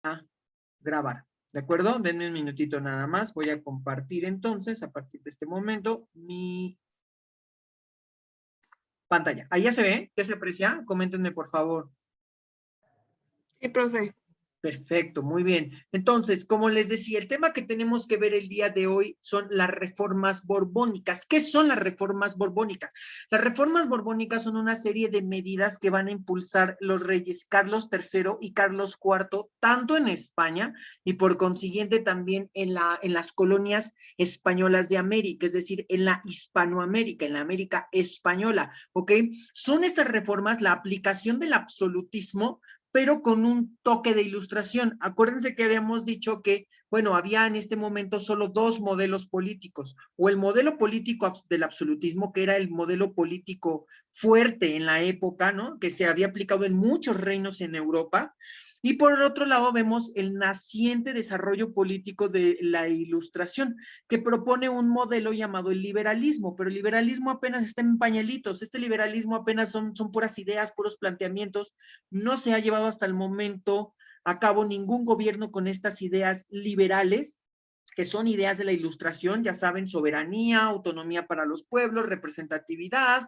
a grabar. ¿De acuerdo? Denme un minutito nada más. Voy a compartir entonces, a partir de este momento, mi pantalla. ¿Ahí ya se ve? ¿Qué se aprecia? Coméntenme, por favor. Sí, profe. Perfecto, muy bien. Entonces, como les decía, el tema que tenemos que ver el día de hoy son las reformas borbónicas. ¿Qué son las reformas borbónicas? Las reformas borbónicas son una serie de medidas que van a impulsar los reyes Carlos III y Carlos IV, tanto en España y por consiguiente también en las colonias españolas de América, es decir, en la Hispanoamérica, en la América española, ¿ok? Son estas reformas la aplicación del absolutismo, pero con un toque de ilustración. Acuérdense que habíamos dicho que, bueno, había en este momento solo dos modelos políticos, o el modelo político del absolutismo, que era el modelo político fuerte en la época, ¿no? Que se había aplicado en muchos reinos en Europa, y por el otro lado vemos el naciente desarrollo político de la Ilustración, que propone un modelo llamado el liberalismo, pero el liberalismo apenas está en pañalitos, este liberalismo apenas son puras ideas, puros planteamientos, no se ha llevado hasta el momento a cabo ningún gobierno con estas ideas liberales, que son ideas de la Ilustración, ya saben, soberanía, autonomía para los pueblos, representatividad,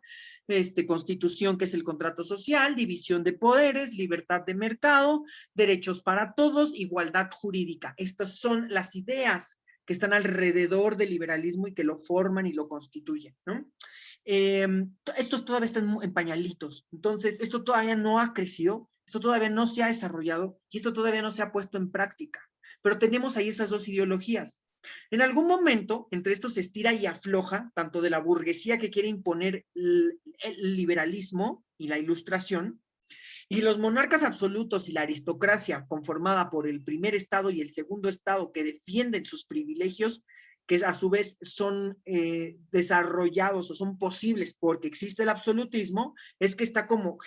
constitución, que es el contrato social, división de poderes, libertad de mercado, derechos para todos, igualdad jurídica. Estas son las ideas que están alrededor del liberalismo y que lo forman y lo constituyen, ¿no? Estos todavía están en pañalitos, entonces esto todavía no ha crecido, esto todavía no se ha desarrollado y esto todavía no se ha puesto en práctica, pero tenemos ahí esas dos ideologías. En algún momento, entre esto se estira y afloja, tanto de la burguesía que quiere imponer el liberalismo y la Ilustración, y los monarcas absolutos y la aristocracia conformada por el primer estado y el segundo estado que defienden sus privilegios, que a su vez son desarrollados o son posibles porque existe el absolutismo, es que están como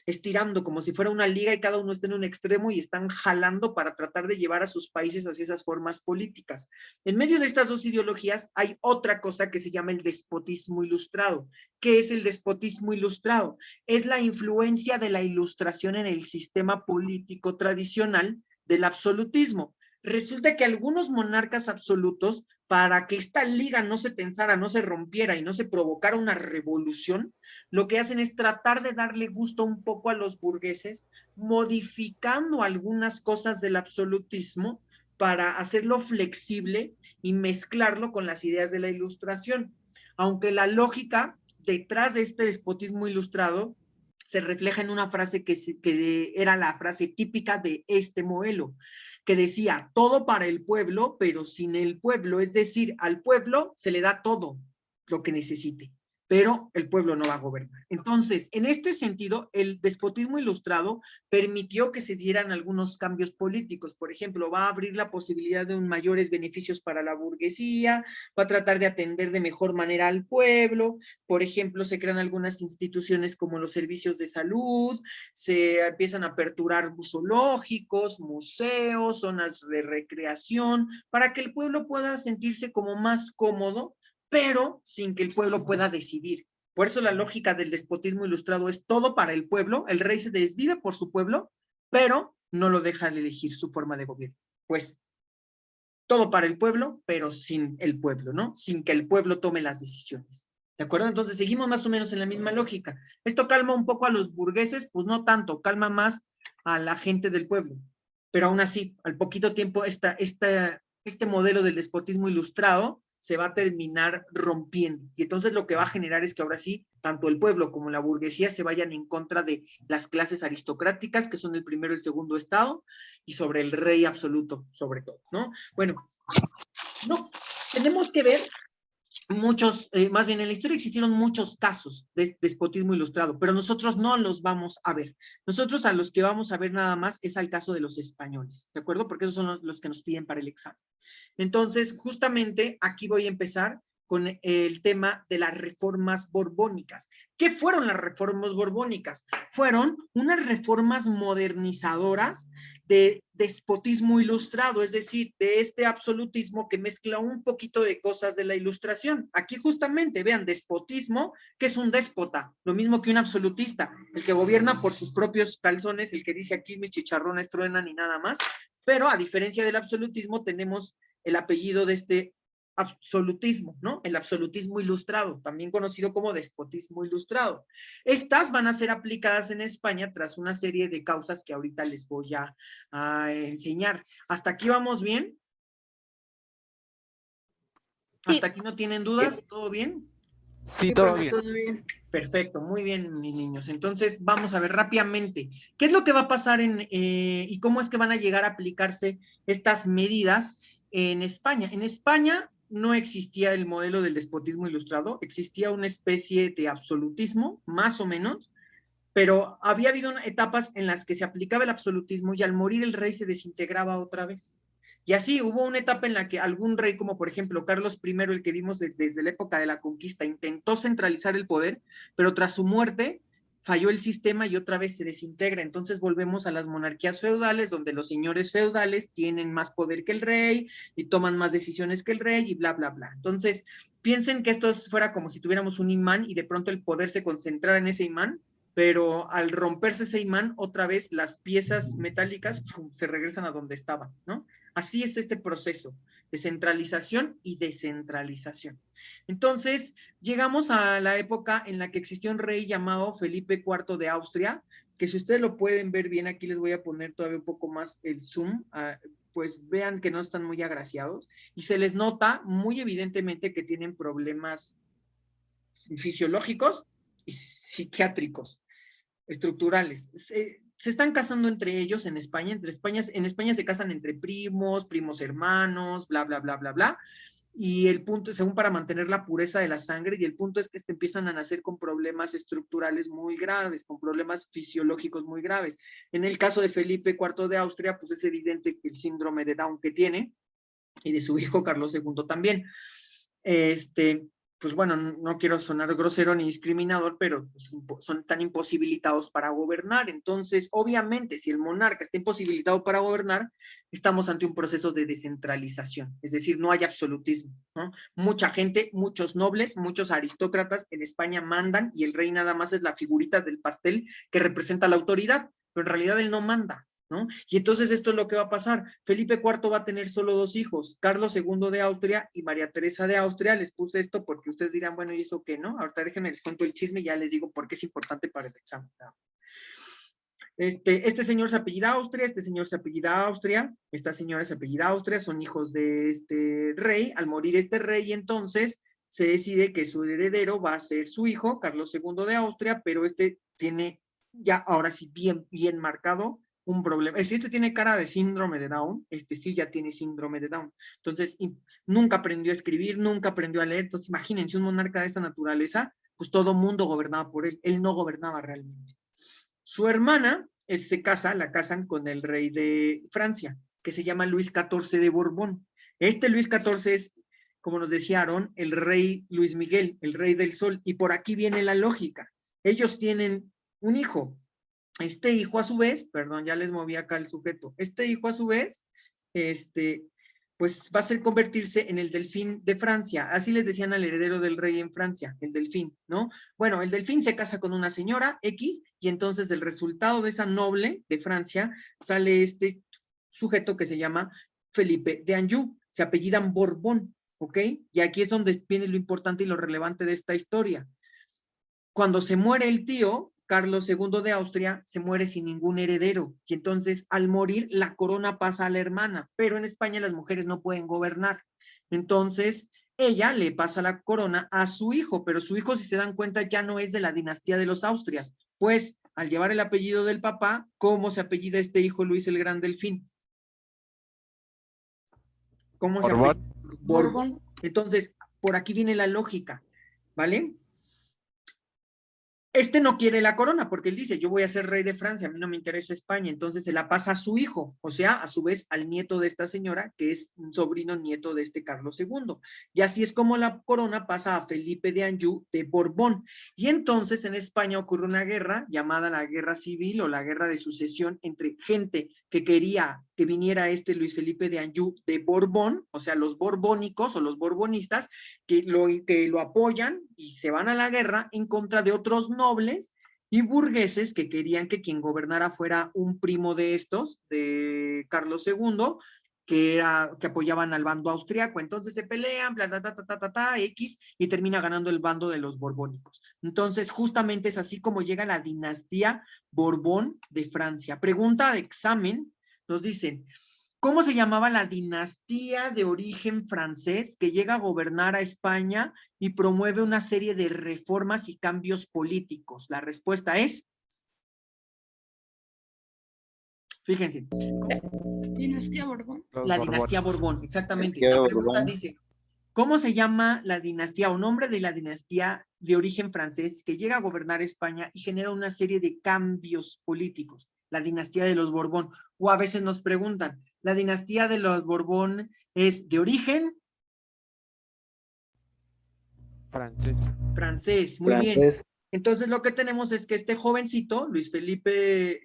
estirando, como si fuera una liga y cada uno está en un extremo y están jalando para tratar de llevar a sus países hacia esas formas políticas. En medio de estas dos ideologías hay otra cosa que se llama el despotismo ilustrado. ¿Qué es el despotismo ilustrado? Es la influencia de la Ilustración en el sistema político tradicional del absolutismo. Resulta que algunos monarcas absolutos, para que esta liga no se tensara, no se rompiera y no se provocara una revolución, lo que hacen es tratar de darle gusto un poco a los burgueses, modificando algunas cosas del absolutismo para hacerlo flexible y mezclarlo con las ideas de la Ilustración. Aunque la lógica detrás de este despotismo ilustrado se refleja en una frase que era la frase típica de este modelo, que decía, todo para el pueblo, pero sin el pueblo, es decir, al pueblo se le da todo lo que necesite, pero el pueblo no va a gobernar. Entonces, en este sentido, el despotismo ilustrado permitió que se dieran algunos cambios políticos. Por ejemplo, va a abrir la posibilidad de mayores beneficios para la burguesía, va a tratar de atender de mejor manera al pueblo. Por ejemplo, se crean algunas instituciones como los servicios de salud, se empiezan a aperturar zoológicos, museos, zonas de recreación, para que el pueblo pueda sentirse como más cómodo, pero sin que el pueblo pueda decidir. Por eso la lógica del despotismo ilustrado es todo para el pueblo, el rey se desvive por su pueblo, pero no lo deja elegir su forma de gobierno. Pues todo para el pueblo, pero sin el pueblo, ¿no? Sin que el pueblo tome las decisiones. ¿De acuerdo? Entonces seguimos más o menos en la misma lógica. ¿Esto calma un poco a los burgueses? Pues no tanto, calma más a la gente del pueblo. Pero aún así, al poquito tiempo, este modelo del despotismo ilustrado se va a terminar rompiendo. Y entonces lo que va a generar es que ahora sí, tanto el pueblo como la burguesía se vayan en contra de las clases aristocráticas, que son el primero y el segundo estado, y sobre el rey absoluto, sobre todo, ¿no? Bueno, no, tenemos que ver muchos, más bien en la historia existieron muchos casos de despotismo ilustrado, pero nosotros no los vamos a ver. Nosotros a los que vamos a ver nada más es al caso de los españoles, ¿de acuerdo? Porque esos son los que nos piden para el examen. Entonces, justamente aquí voy a empezar con el tema de las reformas borbónicas. ¿Qué fueron las reformas borbónicas? Fueron unas reformas modernizadoras de despotismo ilustrado, es decir, de este absolutismo que mezcla un poquito de cosas de la ilustración. Aquí justamente, vean, despotismo, que es un déspota, lo mismo que un absolutista, el que gobierna por sus propios calzones, el que dice aquí mis chicharrones truenan y nada más, pero a diferencia del absolutismo tenemos el apellido de este absolutismo, ¿no? El absolutismo ilustrado, también conocido como despotismo ilustrado. Estas van a ser aplicadas en España tras una serie de causas que ahorita les voy a enseñar. ¿Hasta aquí vamos bien? ¿Hasta aquí no tienen dudas? ¿Todo bien? Sí, Sí, todo profe, bien. todo bien. Perfecto, muy bien, mis niños. Entonces, vamos a ver rápidamente qué es lo que va a pasar y cómo es que van a llegar a aplicarse estas medidas en España. En España no existía el modelo del despotismo ilustrado, existía una especie de absolutismo, más o menos, pero había habido etapas en las que se aplicaba el absolutismo y al morir el rey se desintegraba otra vez. Y así hubo una etapa en la que algún rey, como por ejemplo Carlos I, el que vimos desde la época de la conquista, intentó centralizar el poder, pero tras su muerte falló el sistema y otra vez se desintegra. Entonces volvemos a las monarquías feudales, donde los señores feudales tienen más poder que el rey y toman más decisiones que el rey y bla, bla, bla. Entonces, piensen que esto fuera como si tuviéramos un imán y de pronto el poder se concentrara en ese imán, pero al romperse ese imán, otra vez las piezas metálicas se regresan a donde estaban, ¿no? Así es este proceso de centralización y descentralización. Entonces, llegamos a la época en la que existió un rey llamado Felipe IV de Austria, que si ustedes lo pueden ver bien, aquí les voy a poner todavía un poco más el zoom, pues vean que no están muy agraciados, y se les nota muy evidentemente que tienen problemas fisiológicos y psiquiátricos estructurales. Se están casando entre ellos en España, en España se casan entre primos hermanos, bla, bla, bla, bla, bla, y el punto, según para mantener la pureza de la sangre, y el punto es que empiezan a nacer con problemas estructurales muy graves, con problemas fisiológicos muy graves. En el caso de Felipe IV de Austria, pues es evidente que el síndrome de Down que tiene, y de su hijo Carlos II también. Pues bueno, no quiero sonar grosero ni discriminador, pero pues, son tan imposibilitados para gobernar. Entonces, obviamente, si el monarca está imposibilitado para gobernar, estamos ante un proceso de descentralización, es decir, no hay absolutismo, ¿no? Mucha gente, muchos nobles, muchos aristócratas en España mandan y el rey nada más es la figurita del pastel que representa la autoridad, pero en realidad él no manda, ¿no? Y entonces esto es lo que va a pasar. Felipe IV va a tener solo 2 hijos, Carlos II de Austria y María Teresa de Austria. Les puse esto porque ustedes dirán, bueno, ¿y eso qué, no? Ahorita déjenme les cuento el chisme y ya les digo por qué es importante para el examen. Este señor se apellida Austria, este señor se apellida Austria, esta señora se apellida Austria, son hijos de este rey. Al morir este rey, entonces se decide que su heredero va a ser su hijo, Carlos II de Austria, pero este tiene ya ahora sí bien marcado un problema. Si este tiene cara de síndrome de Down, este sí ya tiene síndrome de Down. Entonces, nunca aprendió a escribir, nunca aprendió a leer. Entonces, imagínense un monarca de esta naturaleza, pues todo mundo gobernaba por él no gobernaba realmente. Su hermana la casan con el rey de Francia, que se llama Luis XIV de Borbón. Este Luis XIV es, como nos decía Aarón, el rey Luis Miguel, el rey del sol, y por aquí viene la lógica. Ellos tienen un hijo. Este hijo a su vez, perdón, ya les moví acá el sujeto, este hijo a su vez, pues va a ser convertirse en el delfín de Francia. Así les decían al heredero del rey en Francia, el delfín, ¿no? Bueno, el delfín se casa con una señora X y entonces el resultado de esa noble de Francia sale este sujeto que se llama Felipe de Anjou, se apellidan Borbón, ¿ok? Y aquí es donde viene lo importante y lo relevante de esta historia. Cuando se muere el tío, Carlos II de Austria se muere sin ningún heredero y entonces al morir la corona pasa a la hermana, pero en España las mujeres no pueden gobernar. Entonces ella le pasa la corona a su hijo, pero su hijo, si se dan cuenta, ya no es de la dinastía de los Austrias, pues al llevar el apellido del papá, ¿cómo se apellida este hijo Luis el Gran Delfín? ¿Cómo se apellida? Borbón. Entonces, por aquí viene la lógica, ¿vale? Este no quiere la corona porque él dice, yo voy a ser rey de Francia, a mí no me interesa España, entonces se la pasa a su hijo, o sea, a su vez al nieto de esta señora, que es un sobrino nieto de este Carlos II. Y así es como la corona pasa a Felipe de Anjou de Borbón. Y entonces en España ocurre una guerra llamada la Guerra Civil o la Guerra de Sucesión entre gente que quería que viniera este Luis Felipe de Anjou de Borbón, o sea, los borbónicos o los borbonistas, que lo apoyan y se van a la guerra en contra de otros nobles y burgueses que querían que quien gobernara fuera un primo de estos, de Carlos II, que apoyaban al bando austriaco. Entonces se pelean, bla, bla, bla, bla, bla, bla, X, y termina ganando el bando de los borbónicos. Entonces, justamente es así como llega la dinastía Borbón de Francia. Pregunta de examen, nos dicen, ¿cómo se llamaba la dinastía de origen francés que llega a gobernar a España y promueve una serie de reformas y cambios políticos? La respuesta es, fíjense, Dinastía Borbón. la dinastía Borbón, exactamente. Dinastía La pregunta Borbón. dice, ¿cómo se llama la dinastía o nombre de la dinastía de origen francés que llega a gobernar España y genera una serie de cambios políticos? La dinastía de los Borbón. O a veces nos preguntan, ¿la dinastía de los Borbón es de origen Francés. francés? Muy bien. Francés. Entonces lo que tenemos es que este jovencito, Luis Felipe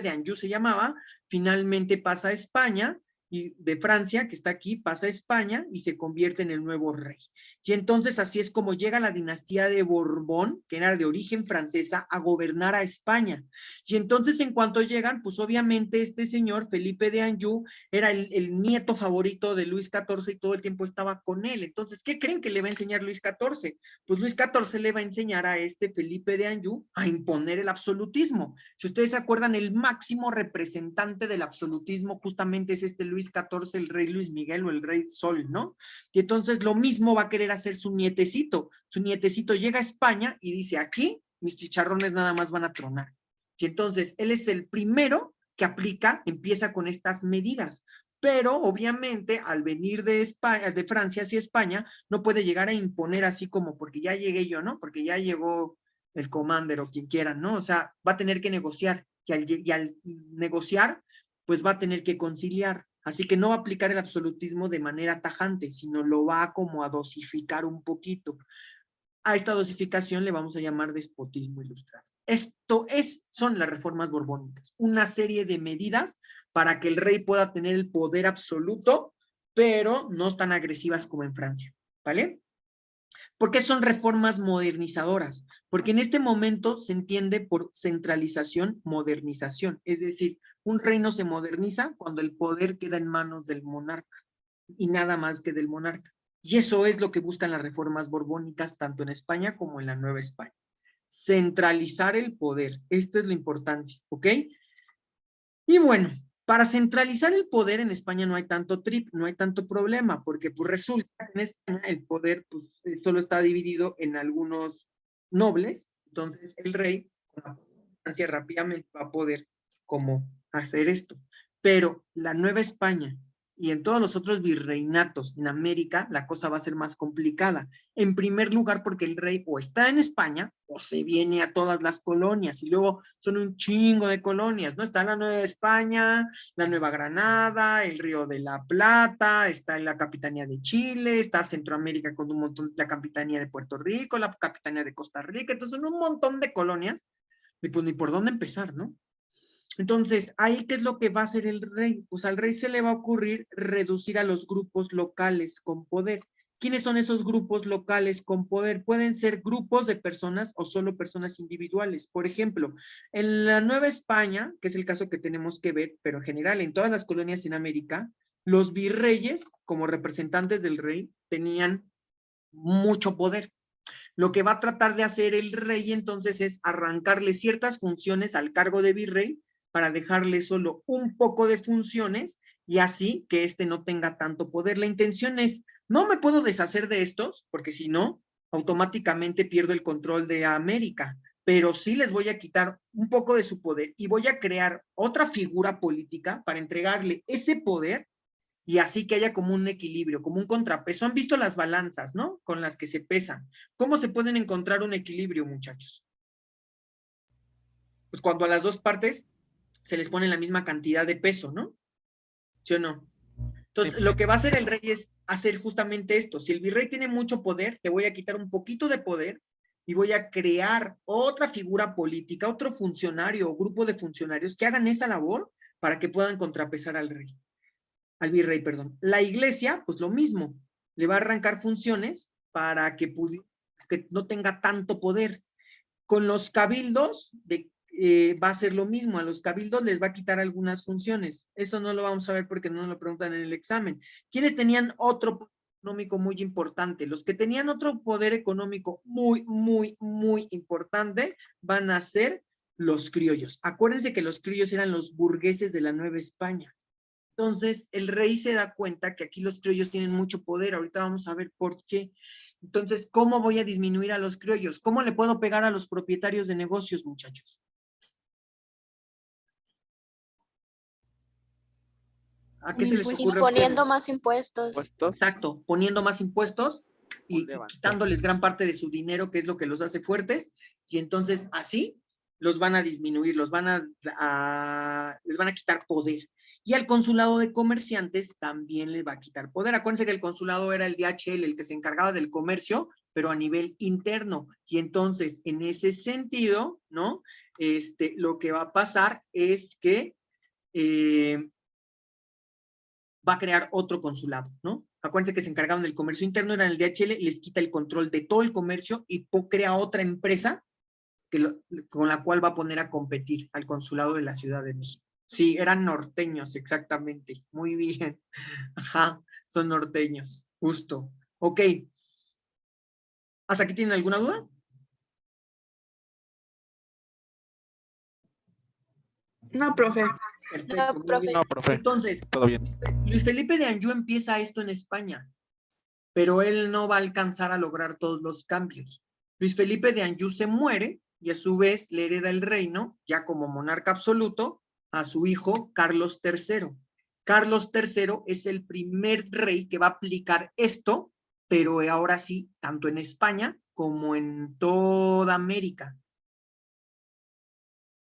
de Anjou se llamaba, finalmente pasa a España, y de Francia, que está aquí, pasa a España y se convierte en el nuevo rey. Y entonces así es como llega la dinastía de Borbón, que era de origen francesa, a gobernar a España. Y entonces en cuanto llegan, pues obviamente este señor, Felipe de Anjou, era el nieto favorito de Luis XIV y todo el tiempo estaba con él. Entonces, ¿qué creen que le va a enseñar Luis XIV? Pues Luis XIV le va a enseñar a este Felipe de Anjou a imponer el absolutismo. Si ustedes se acuerdan, el máximo representante del absolutismo justamente es este Luis XIV, el rey Luis Miguel o el rey Sol, ¿no? Y entonces lo mismo va a querer hacer su nietecito. Su nietecito llega a España y dice, aquí mis chicharrones nada más van a tronar. Y entonces él es el primero que aplica, empieza con estas medidas. Pero obviamente al venir de España, de Francia hacia España, no puede llegar a imponer así como porque ya llegué yo, ¿no? Porque ya llegó el commander o quien quiera, ¿no? O sea, va a tener que negociar y al negociar, pues va a tener que conciliar. Así que no va a aplicar el absolutismo de manera tajante, sino lo va como a dosificar un poquito. A esta dosificación le vamos a llamar despotismo ilustrado. Son las reformas borbónicas, una serie de medidas para que el rey pueda tener el poder absoluto, pero no tan agresivas como en Francia, ¿vale? ¿Por qué son reformas modernizadoras? Porque en este momento se entiende por centralización, modernización, es decir, un reino se moderniza cuando el poder queda en manos del monarca y nada más que del monarca. Y eso es lo que buscan las reformas borbónicas tanto en España como en la Nueva España. Centralizar el poder, esta es la importancia, ¿ok? Y bueno, para centralizar el poder en España no hay tanto no hay tanto problema, porque pues resulta que en España el poder pues, solo está dividido en algunos nobles, entonces el rey con la potencia rápidamente va a poder como hacer esto. Pero la Nueva España y en todos los otros virreinatos en América, la cosa va a ser más complicada. En primer lugar, porque el rey o está en España o se viene a todas las colonias, y luego son un chingo de colonias, ¿no? Está la Nueva España, la Nueva Granada, el Río de la Plata, está en la Capitanía de Chile, está Centroamérica con un montón, la Capitanía de Puerto Rico, la Capitanía de Costa Rica, entonces son un montón de colonias, y pues ni por dónde empezar, ¿no? Entonces, ¿ahí qué es lo que va a hacer el rey? Pues al rey se le va a ocurrir reducir a los grupos locales con poder. ¿Quiénes son esos grupos locales con poder? Pueden ser grupos de personas o solo personas individuales. Por ejemplo, en la Nueva España, que es el caso que tenemos que ver, pero en general en todas las colonias en América, los virreyes, como representantes del rey, tenían mucho poder. Lo que va a tratar de hacer el rey entonces es arrancarle ciertas funciones al cargo de virrey para dejarle solo un poco de funciones y así que éste no tenga tanto poder. La intención es, no me puedo deshacer de estos, porque si no, automáticamente pierdo el control de América, pero sí les voy a quitar un poco de su poder y voy a crear otra figura política para entregarle ese poder y así que haya como un equilibrio, como un contrapeso. ¿Han visto las balanzas, no? Con las que se pesan. ¿Cómo se pueden encontrar un equilibrio, muchachos? Pues cuando a las dos partes se les pone la misma cantidad de peso, ¿no? ¿Sí o no? Entonces, Sí. lo que va a hacer el rey es hacer justamente esto. Si el virrey tiene mucho poder, le voy a quitar un poquito de poder y voy a crear otra figura política, otro funcionario o grupo de funcionarios que hagan esa labor para que puedan contrapesar al rey, al virrey, perdón. La iglesia, pues lo mismo, le va a arrancar funciones para que no tenga tanto poder. Con los cabildos va a ser lo mismo, a los cabildos les va a quitar algunas funciones. Eso no lo vamos a ver porque no nos lo preguntan en el examen. ¿Quiénes tenían otro poder económico muy importante? Los que tenían otro poder económico muy, muy, muy importante van a ser los criollos. Acuérdense que los criollos eran los burgueses de la Nueva España. Entonces, el rey se da cuenta que aquí los criollos tienen mucho poder. Ahorita vamos a ver por qué. Entonces, ¿cómo voy a disminuir a los criollos? ¿Cómo le puedo pegar a los propietarios de negocios, muchachos? ¿A qué se les ocurre a ustedes? Imponiendo más impuestos. Puestos. Exacto, poniendo más impuestos y Levantar. quitándoles gran parte de su dinero, que es lo que los hace fuertes, y entonces así los van a disminuir, les van a quitar poder. Y al consulado de comerciantes también le va a quitar poder. Acuérdense que el consulado era el DHL, el que se encargaba del comercio, pero a nivel interno. Y entonces, en ese sentido, ¿no? Lo que va a pasar es que va a crear otro consulado, ¿no? Acuérdense que se encargaban del comercio interno, eran el DHL, les quita el control de todo el comercio y crea otra empresa con la cual va a poner a competir al consulado de la Ciudad de México. Sí, eran norteños, exactamente. Muy bien. Ajá, son norteños, justo. Ok. ¿Hasta aquí tienen alguna duda? No, profe. Perfecto. No, muy profe. bien. No, profe. Entonces, Todo bien. Luis Felipe de Anjou empieza esto en España, pero él no va a alcanzar a lograr todos los cambios. Luis Felipe de Anjou se muere y a su vez le hereda el reino, ya como monarca absoluto, a su hijo Carlos III. Carlos III es el primer rey que va a aplicar esto, pero ahora sí, tanto en España como en toda América.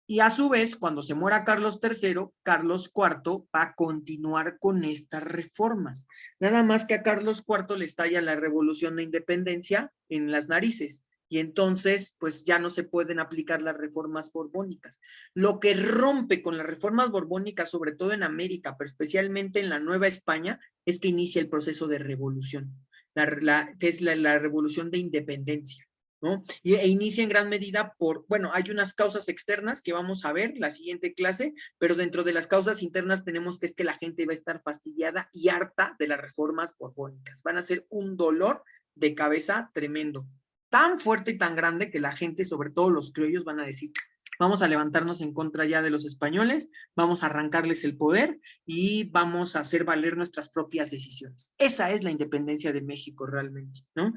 Y a su vez, cuando se muera Carlos III, Carlos IV va a continuar con estas reformas. Nada más que a Carlos IV le estalla la revolución de independencia en las narices. Y entonces, pues ya no se pueden aplicar las reformas borbónicas. Lo que rompe con las reformas borbónicas, sobre todo en América, pero especialmente en la Nueva España, es que inicia el proceso de revolución, que es la revolución de independencia, ¿no? E inicia en gran medida bueno, hay unas causas externas que vamos a ver la siguiente clase, pero dentro de las causas internas tenemos que es que la gente va a estar fastidiada y harta de las reformas borbónicas. Van a ser un dolor de cabeza tremendo, tan fuerte y tan grande que la gente, sobre todo los criollos, van a decir, vamos a levantarnos en contra ya de los españoles, vamos a arrancarles el poder y vamos a hacer valer nuestras propias decisiones. Esa es la independencia de México realmente, ¿no?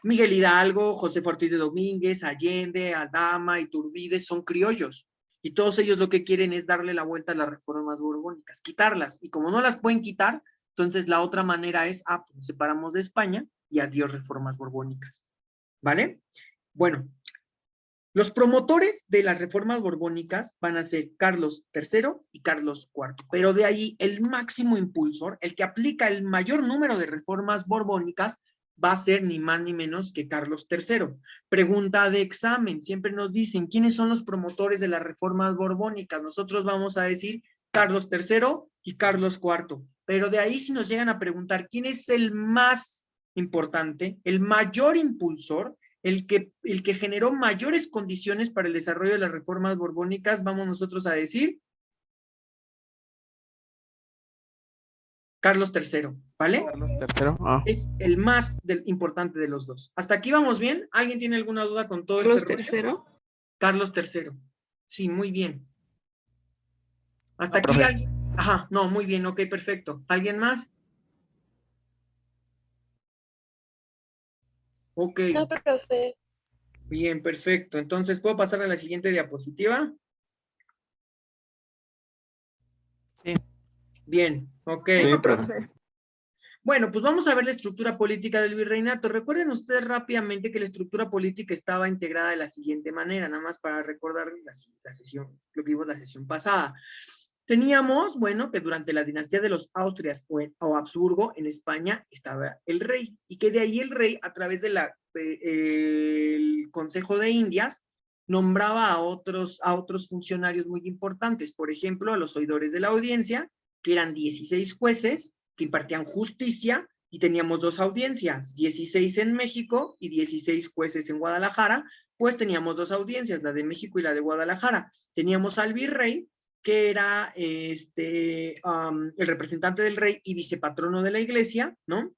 Miguel Hidalgo, José Ortiz de Domínguez, Allende, Aldama, Iturbide son criollos. Y todos ellos lo que quieren es darle la vuelta a las reformas borbónicas, quitarlas. Y como no las pueden quitar, entonces la otra manera es, pues nos separamos de España y adiós reformas borbónicas. ¿Vale? Bueno, los promotores de las reformas borbónicas van a ser Carlos III y Carlos IV, pero de ahí el máximo impulsor, el que aplica el mayor número de reformas borbónicas, va a ser ni más ni menos que Carlos III. Pregunta de examen, siempre nos dicen, ¿quiénes son los promotores de las reformas borbónicas? Nosotros vamos a decir Carlos III y Carlos IV, pero de ahí si nos llegan a preguntar, ¿quién es el más importante, el mayor impulsor, el que generó mayores condiciones para el desarrollo de las reformas borbónicas? Vamos nosotros a decir Carlos III, ¿vale? Carlos III. Ah. Es el más importante de los dos. ¿Hasta aquí vamos bien? ¿Alguien tiene alguna duda con todo Carlos este rollo? III. Carlos III. Sí, muy bien. Hasta No, aquí profe. alguien. Ajá, no, muy bien, ok, perfecto. ¿Alguien más? Ok, No, profe. bien, perfecto. Entonces, ¿puedo pasar a la siguiente diapositiva? Sí. Bien, ok. Sí, profe. Bueno, pues vamos a ver la estructura política del virreinato. Recuerden ustedes rápidamente que la estructura política estaba integrada de la siguiente manera, nada más para recordar la sesión, lo que vimos la sesión pasada. Teníamos, bueno, que durante la dinastía de los Austrias o Habsburgo en España estaba el rey, y que de ahí el rey, a través de el Consejo de Indias, nombraba a otros funcionarios muy importantes, por ejemplo, a los oidores de la audiencia, que eran 16 jueces, que impartían justicia, y teníamos 2 audiencias, 16 en México y 16 jueces en Guadalajara, pues teníamos 2 audiencias, la de México y la de Guadalajara. Teníamos al virrey, que era el representante del rey y vicepatrono de la iglesia, ¿no?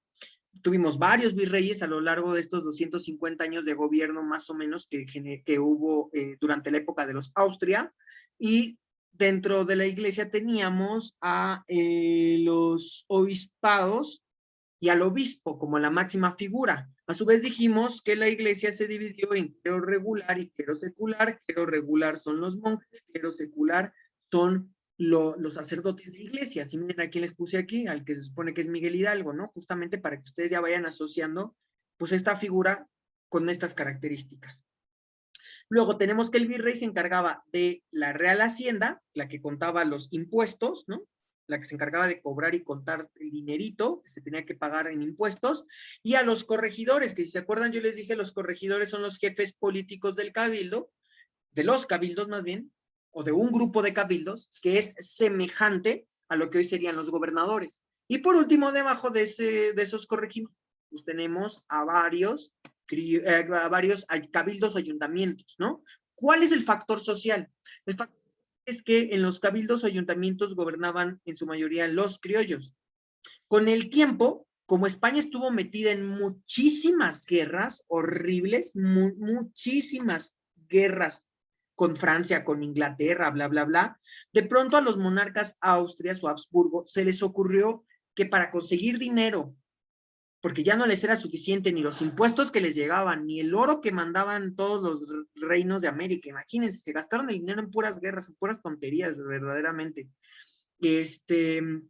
Tuvimos varios virreyes a lo largo de estos 250 años de gobierno, más o menos, que hubo durante la época de los Austria, y dentro de la iglesia teníamos a los obispados y al obispo como la máxima figura. A su vez dijimos que la iglesia se dividió en clero regular y clero secular. Clero regular son los monjes, clero secular son los sacerdotes de iglesia. Si miren a quién les puse aquí, al que se supone que es Miguel Hidalgo, ¿no? Justamente para que ustedes ya vayan asociando pues esta figura con estas características. Luego tenemos que el virrey se encargaba de la Real Hacienda, la que contaba los impuestos, ¿no? La que se encargaba de cobrar y contar el dinerito que se tenía que pagar en impuestos, y a los corregidores, que si se acuerdan yo les dije, los corregidores son los jefes políticos del cabildo, de los cabildos más bien, o de un grupo de cabildos, que es semejante a lo que hoy serían los gobernadores. Y por último, debajo de esos corregidores, pues tenemos a varios cabildos, ayuntamientos, ¿no? ¿Cuál es el factor social? El factor es que en los cabildos, ayuntamientos gobernaban en su mayoría los criollos. Con el tiempo, como España estuvo metida en muchísimas guerras horribles, muchísimas guerras con Francia, con Inglaterra, bla, bla, bla, de pronto a los monarcas Austrias o Habsburgo se les ocurrió que para conseguir dinero, porque ya no les era suficiente ni los impuestos que les llegaban, ni el oro que mandaban todos los reinos de América, imagínense, se gastaron el dinero en puras guerras, en puras tonterías, verdaderamente.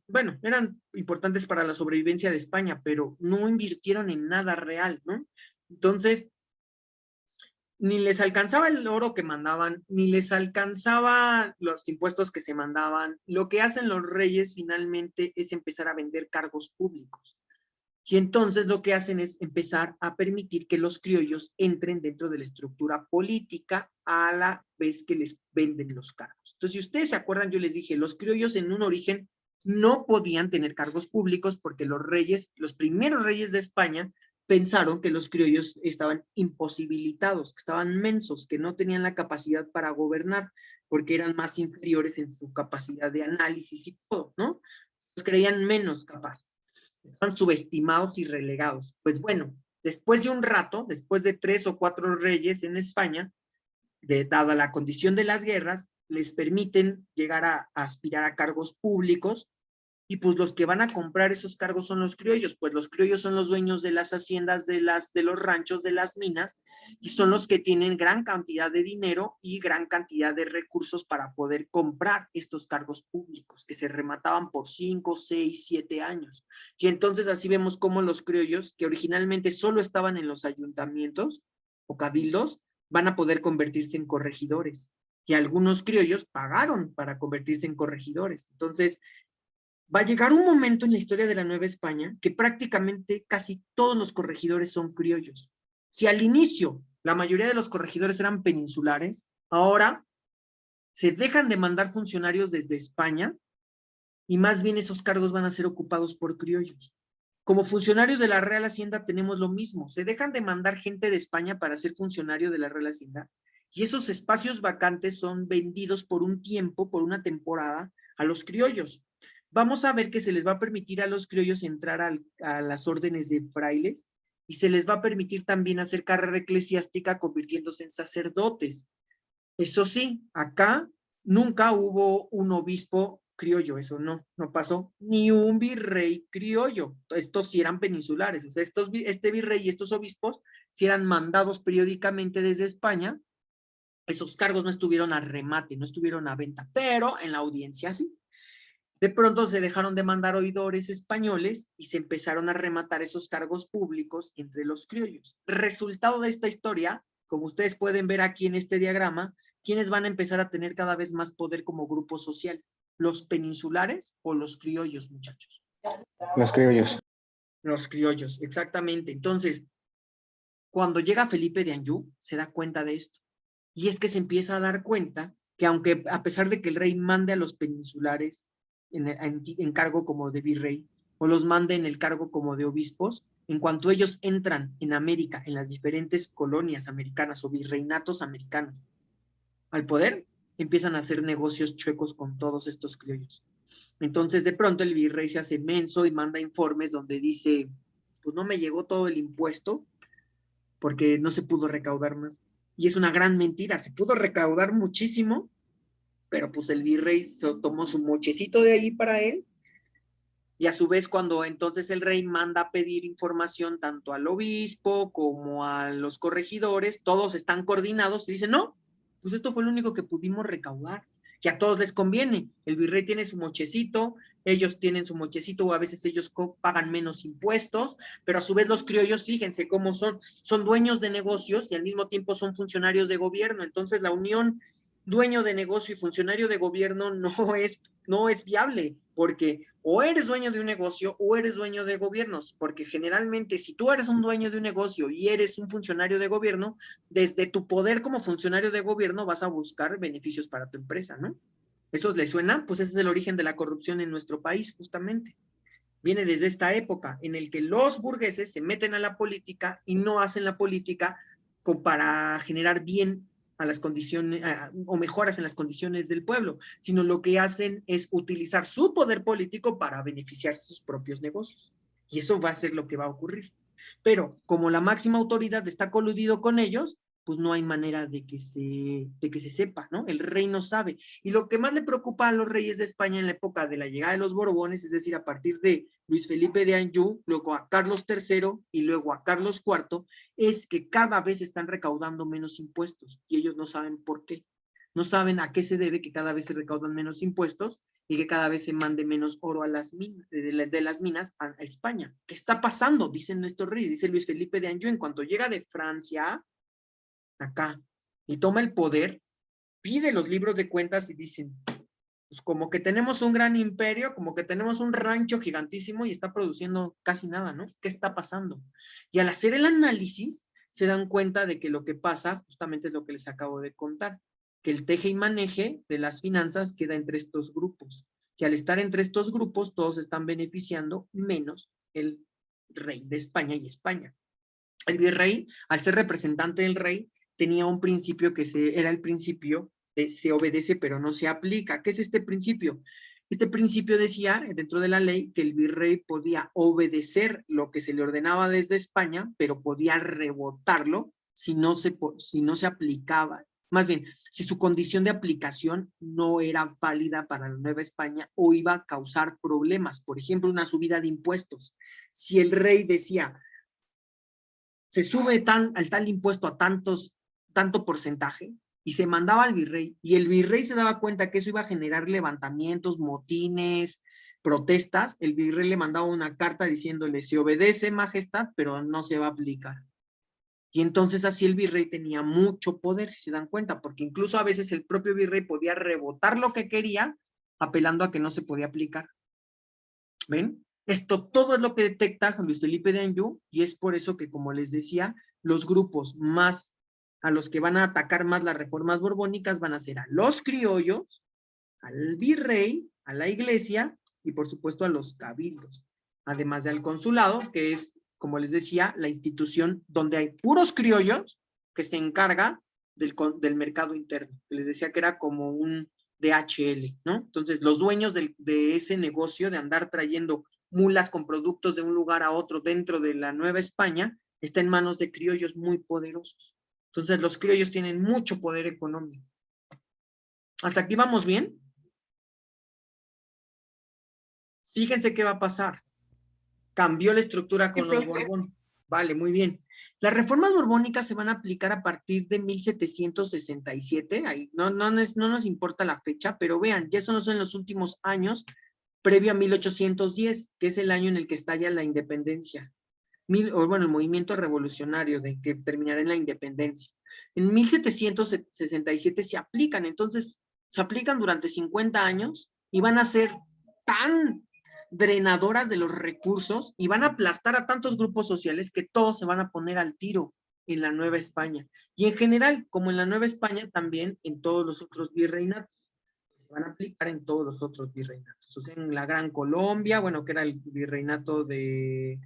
Bueno, eran importantes para la sobrevivencia de España, pero no invirtieron en nada real, ¿no? Entonces, ni les alcanzaba el oro que mandaban, ni les alcanzaba los impuestos que se mandaban. Lo que hacen los reyes finalmente es empezar a vender cargos públicos. Y entonces lo que hacen es empezar a permitir que los criollos entren dentro de la estructura política a la vez que les venden los cargos. Entonces, si ustedes se acuerdan, yo les dije, los criollos en un origen no podían tener cargos públicos porque los reyes, los primeros reyes de España, pensaron que los criollos estaban imposibilitados, que estaban mensos, que no tenían la capacidad para gobernar, porque eran más inferiores en su capacidad de análisis y todo, ¿no? Los creían menos capaces. Estaban subestimados y relegados. Pues bueno, después de un rato, después de 3 o 4 reyes en España, dada la condición de las guerras, les permiten llegar a aspirar a cargos públicos, y pues los que van a comprar esos cargos son los criollos, pues los criollos son los dueños de las haciendas, de los ranchos, de las minas, y son los que tienen gran cantidad de dinero y gran cantidad de recursos para poder comprar estos cargos públicos, que se remataban por 5, 6, 7 años. Y entonces así vemos cómo los criollos, que originalmente solo estaban en los ayuntamientos o cabildos, van a poder convertirse en corregidores. Y algunos criollos pagaron para convertirse en corregidores. Entonces, va a llegar un momento en la historia de la Nueva España que prácticamente casi todos los corregidores son criollos. Si al inicio la mayoría de los corregidores eran peninsulares, ahora se dejan de mandar funcionarios desde España y más bien esos cargos van a ser ocupados por criollos. Como funcionarios de la Real Hacienda tenemos lo mismo, se dejan de mandar gente de España para ser funcionario de la Real Hacienda y esos espacios vacantes son vendidos por un tiempo, por una temporada, a los criollos. Vamos a ver que se les va a permitir a los criollos entrar a las órdenes de frailes y se les va a permitir también hacer carrera eclesiástica convirtiéndose en sacerdotes. Eso sí, acá nunca hubo un obispo criollo, eso no pasó, ni un virrey criollo. Estos sí eran peninsulares, o sea, este virrey y estos obispos sí eran mandados periódicamente desde España. Esos cargos no estuvieron a remate, no estuvieron a venta, pero en la audiencia sí. De pronto se dejaron de mandar oidores españoles y se empezaron a rematar esos cargos públicos entre los criollos. Resultado de esta historia, como ustedes pueden ver aquí en este diagrama, ¿quiénes van a empezar a tener cada vez más poder como grupo social? ¿Los peninsulares o los criollos, muchachos? Los criollos. Los criollos, exactamente. Entonces, cuando llega Felipe de Anjou, se da cuenta de esto. Y es que se empieza a dar cuenta que aunque a pesar de que el rey mande a los peninsulares en cargo como de virrey, o los mande en el cargo como de obispos, en cuanto ellos entran en América, en las diferentes colonias americanas o virreinatos americanos, al poder, empiezan a hacer negocios chuecos con todos estos criollos. Entonces, de pronto, el virrey se hace menso y manda informes donde dice, pues no me llegó todo el impuesto, porque no se pudo recaudar más. Y es una gran mentira, se pudo recaudar muchísimo, pero pues el virrey tomó su mochecito de ahí para él, y a su vez cuando entonces el rey manda a pedir información tanto al obispo como a los corregidores, todos están coordinados y dicen, no, pues esto fue lo único que pudimos recaudar, que a todos les conviene, el virrey tiene su mochecito, ellos tienen su mochecito, o a veces ellos pagan menos impuestos, pero a su vez los criollos, fíjense cómo son dueños de negocios y al mismo tiempo son funcionarios de gobierno, entonces la unión dueño de negocio y funcionario de gobierno no es viable, porque o eres dueño de un negocio o eres dueño de gobiernos, porque generalmente si tú eres un dueño de un negocio y eres un funcionario de gobierno, desde tu poder como funcionario de gobierno vas a buscar beneficios para tu empresa, ¿no? ¿Eso les suena? Pues ese es el origen de la corrupción en nuestro país, justamente. Viene desde esta época en el que los burgueses se meten a la política y no hacen la política para generar bien a las condiciones o mejoras en las condiciones del pueblo, sino lo que hacen es utilizar su poder político para beneficiarse de sus propios negocios. Y eso va a ser lo que va a ocurrir. Pero como la máxima autoridad está coludido con ellos, pues no hay manera de que se sepa, ¿no? El rey no sabe. Y lo que más le preocupa a los reyes de España en la época de la llegada de los Borbones, es decir, a partir de Luis Felipe de Anjou, luego a Carlos III y luego a Carlos IV, es que cada vez están recaudando menos impuestos y ellos no saben por qué. No saben a qué se debe que cada vez se recaudan menos impuestos y que cada vez se mande menos oro a las minas, de las minas a España. ¿Qué está pasando? Dicen estos reyes, dice Luis Felipe de Anjou, en cuanto llega de Francia acá y toma el poder, pide los libros de cuentas y dicen, pues como que tenemos un gran imperio, como que tenemos un rancho gigantísimo y está produciendo casi nada, ¿no? ¿Qué está pasando? Y al hacer el análisis, se dan cuenta de que lo que pasa justamente es lo que les acabo de contar, que el teje y maneje de las finanzas queda entre estos grupos, que al estar entre estos grupos todos están beneficiando menos el rey de España y España. El virrey, al ser representante del rey, tenía un principio que era el principio de se obedece pero no se aplica. ¿Qué es este principio? Este principio decía, dentro de la ley, que el virrey podía obedecer lo que se le ordenaba desde España, pero podía rebotarlo si no se aplicaba. Más bien, si su condición de aplicación no era válida para la Nueva España o iba a causar problemas. Por ejemplo, una subida de impuestos. Si el rey decía, se sube al tal impuesto a tanto porcentaje, y se mandaba al virrey, y el virrey se daba cuenta que eso iba a generar levantamientos, motines, protestas, el virrey le mandaba una carta diciéndole, se obedece, majestad, pero no se va a aplicar. Y entonces así el virrey tenía mucho poder, si se dan cuenta, porque incluso a veces el propio virrey podía rebotar lo que quería, apelando a que no se podía aplicar. ¿Ven? Esto todo es lo que detecta Luis Felipe de Anjou, y es por eso que, como les decía, los grupos más a los que van a atacar más las reformas borbónicas van a ser a los criollos, al virrey, a la iglesia y por supuesto a los cabildos, además del consulado, que es, como les decía, la institución donde hay puros criollos que se encarga del mercado interno. Les decía que era como un DHL, ¿no? Entonces, los dueños de ese negocio de andar trayendo mulas con productos de un lugar a otro dentro de la Nueva España, está en manos de criollos muy poderosos. Entonces, los criollos tienen mucho poder económico. ¿Hasta aquí vamos bien? Fíjense qué va a pasar. Cambió la estructura con los Borbón. Vale, muy bien. Las reformas borbónicas se van a aplicar a partir de 1767. Ahí, no nos importa la fecha, pero vean, ya son los últimos años previo a 1810, que es el año en el que estalla la independencia. El movimiento revolucionario de que terminará en la independencia. En 1767 se aplican, entonces se aplican durante 50 años y van a ser tan drenadoras de los recursos y van a aplastar a tantos grupos sociales que todos se van a poner al tiro en la Nueva España. Y en general, como en la Nueva España, también en todos los otros virreinatos. Se van a aplicar en todos los otros virreinatos. O sea, en la Gran Colombia, bueno, que era el virreinato de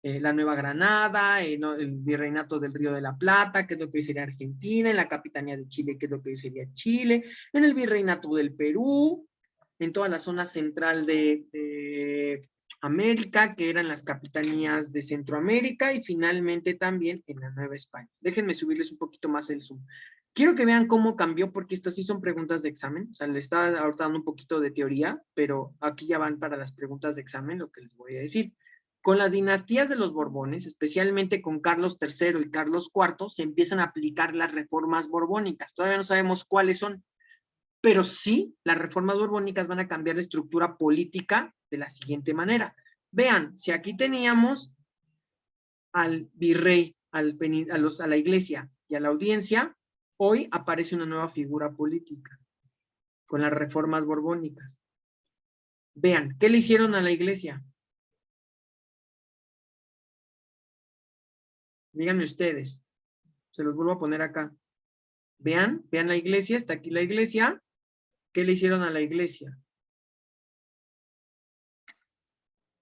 la Nueva Granada, el virreinato del Río de la Plata, que es lo que hoy sería Argentina, en la Capitanía de Chile, que es lo que hoy sería Chile, en el virreinato del Perú, en toda la zona central de América, que eran las capitanías de Centroamérica, y finalmente también en la Nueva España. Déjenme subirles un poquito más el zoom. Quiero que vean cómo cambió, porque estas sí son preguntas de examen, o sea, le está ahorita dando un poquito de teoría, pero aquí ya van para las preguntas de examen lo que les voy a decir. Con las dinastías de los Borbones, especialmente con Carlos III y Carlos IV, se empiezan a aplicar las reformas borbónicas. Todavía no sabemos cuáles son, pero sí, las reformas borbónicas van a cambiar la estructura política de la siguiente manera. Vean, si aquí teníamos al virrey, a la iglesia y a la audiencia, hoy aparece una nueva figura política con las reformas borbónicas. Vean, ¿qué le hicieron a la iglesia? Díganme ustedes, se los vuelvo a poner acá. Vean la iglesia, está aquí la iglesia. ¿Qué le hicieron a la iglesia?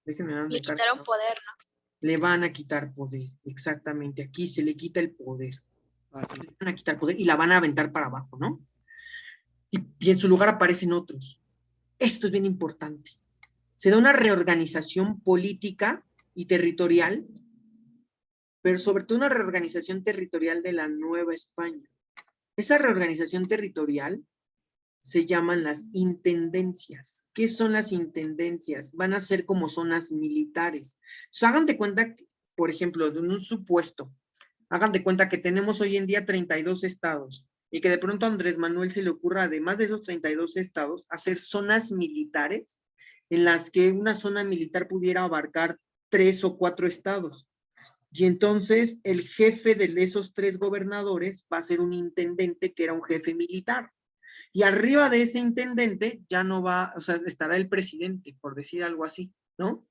Déjenme darme Le quitaron poder, ¿no? Le van a quitar poder, exactamente. Aquí se le quita el poder. Así. Le van a quitar poder y la van a aventar para abajo, ¿no? Y en su lugar aparecen otros. Esto es bien importante. Se da una reorganización política y territorial, pero sobre todo una reorganización territorial de la Nueva España. Esa reorganización territorial se llaman las intendencias. ¿Qué son las intendencias? Van a ser como zonas militares. O sea, hagan de cuenta, por ejemplo, de un supuesto, hagan de cuenta que tenemos hoy en día 32 estados y que de pronto a Andrés Manuel se le ocurra, además de esos 32 estados, hacer zonas militares en las que una zona militar pudiera abarcar 3 o 4 estados. Y entonces el jefe de esos 3 gobernadores va a ser un intendente que era un jefe militar. Y arriba de ese intendente ya no va, o sea, estará el presidente, por decir algo así, ¿no?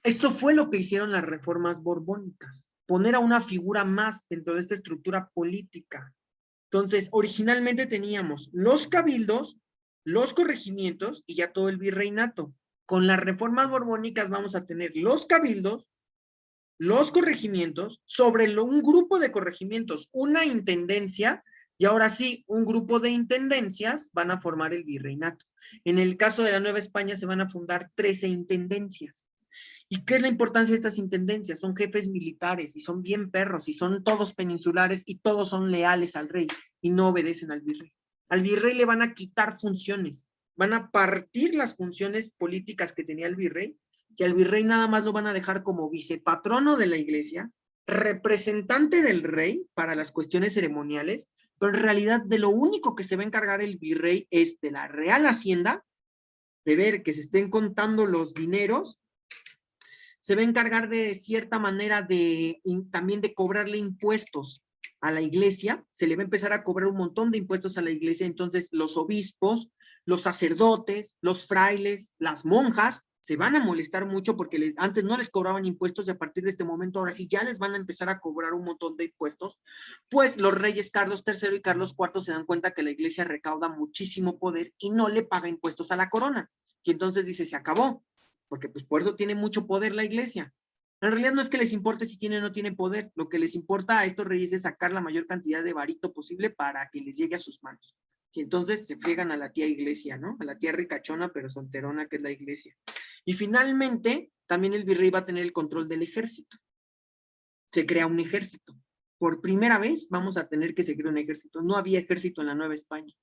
Esto fue lo que hicieron las reformas borbónicas, poner a una figura más dentro de esta estructura política. Entonces, originalmente teníamos los cabildos, los corregimientos y ya todo el virreinato. Con las reformas borbónicas vamos a tener los cabildos, los corregimientos, sobre un grupo de corregimientos, una intendencia, y ahora sí, un grupo de intendencias van a formar el virreinato. En el caso de la Nueva España se van a fundar 13 intendencias. ¿Y qué es la importancia de estas intendencias? Son jefes militares y son bien perros y son todos peninsulares y todos son leales al rey y no obedecen al virrey. Al virrey le van a quitar funciones, van a partir las funciones políticas que tenía el virrey y al virrey nada más lo van a dejar como vicepatrono de la iglesia, representante del rey para las cuestiones ceremoniales, pero en realidad de lo único que se va a encargar el virrey es de la Real Hacienda, de ver que se estén contando los dineros, se va a encargar de cierta manera también de cobrarle impuestos a la iglesia, se le va a empezar a cobrar un montón de impuestos a la iglesia, entonces los obispos, los sacerdotes, los frailes, las monjas, se van a molestar mucho porque antes no les cobraban impuestos y a partir de este momento ahora sí ya les van a empezar a cobrar un montón de impuestos, pues los reyes Carlos III y Carlos IV se dan cuenta que la iglesia recauda muchísimo poder y no le paga impuestos a la corona, y entonces dice, se acabó, porque pues por eso tiene mucho poder la iglesia. En realidad no es que les importe si tiene o no tiene poder, lo que les importa a estos reyes es sacar la mayor cantidad de varito posible para que les llegue a sus manos. Y entonces se friegan a la tía iglesia, ¿no? A la tía ricachona pero solterona que es la iglesia. Y finalmente, también el virrey va a tener el control del ejército. Se crea un ejército. Por primera vez vamos a tener que se crea un ejército. No había ejército en la Nueva España.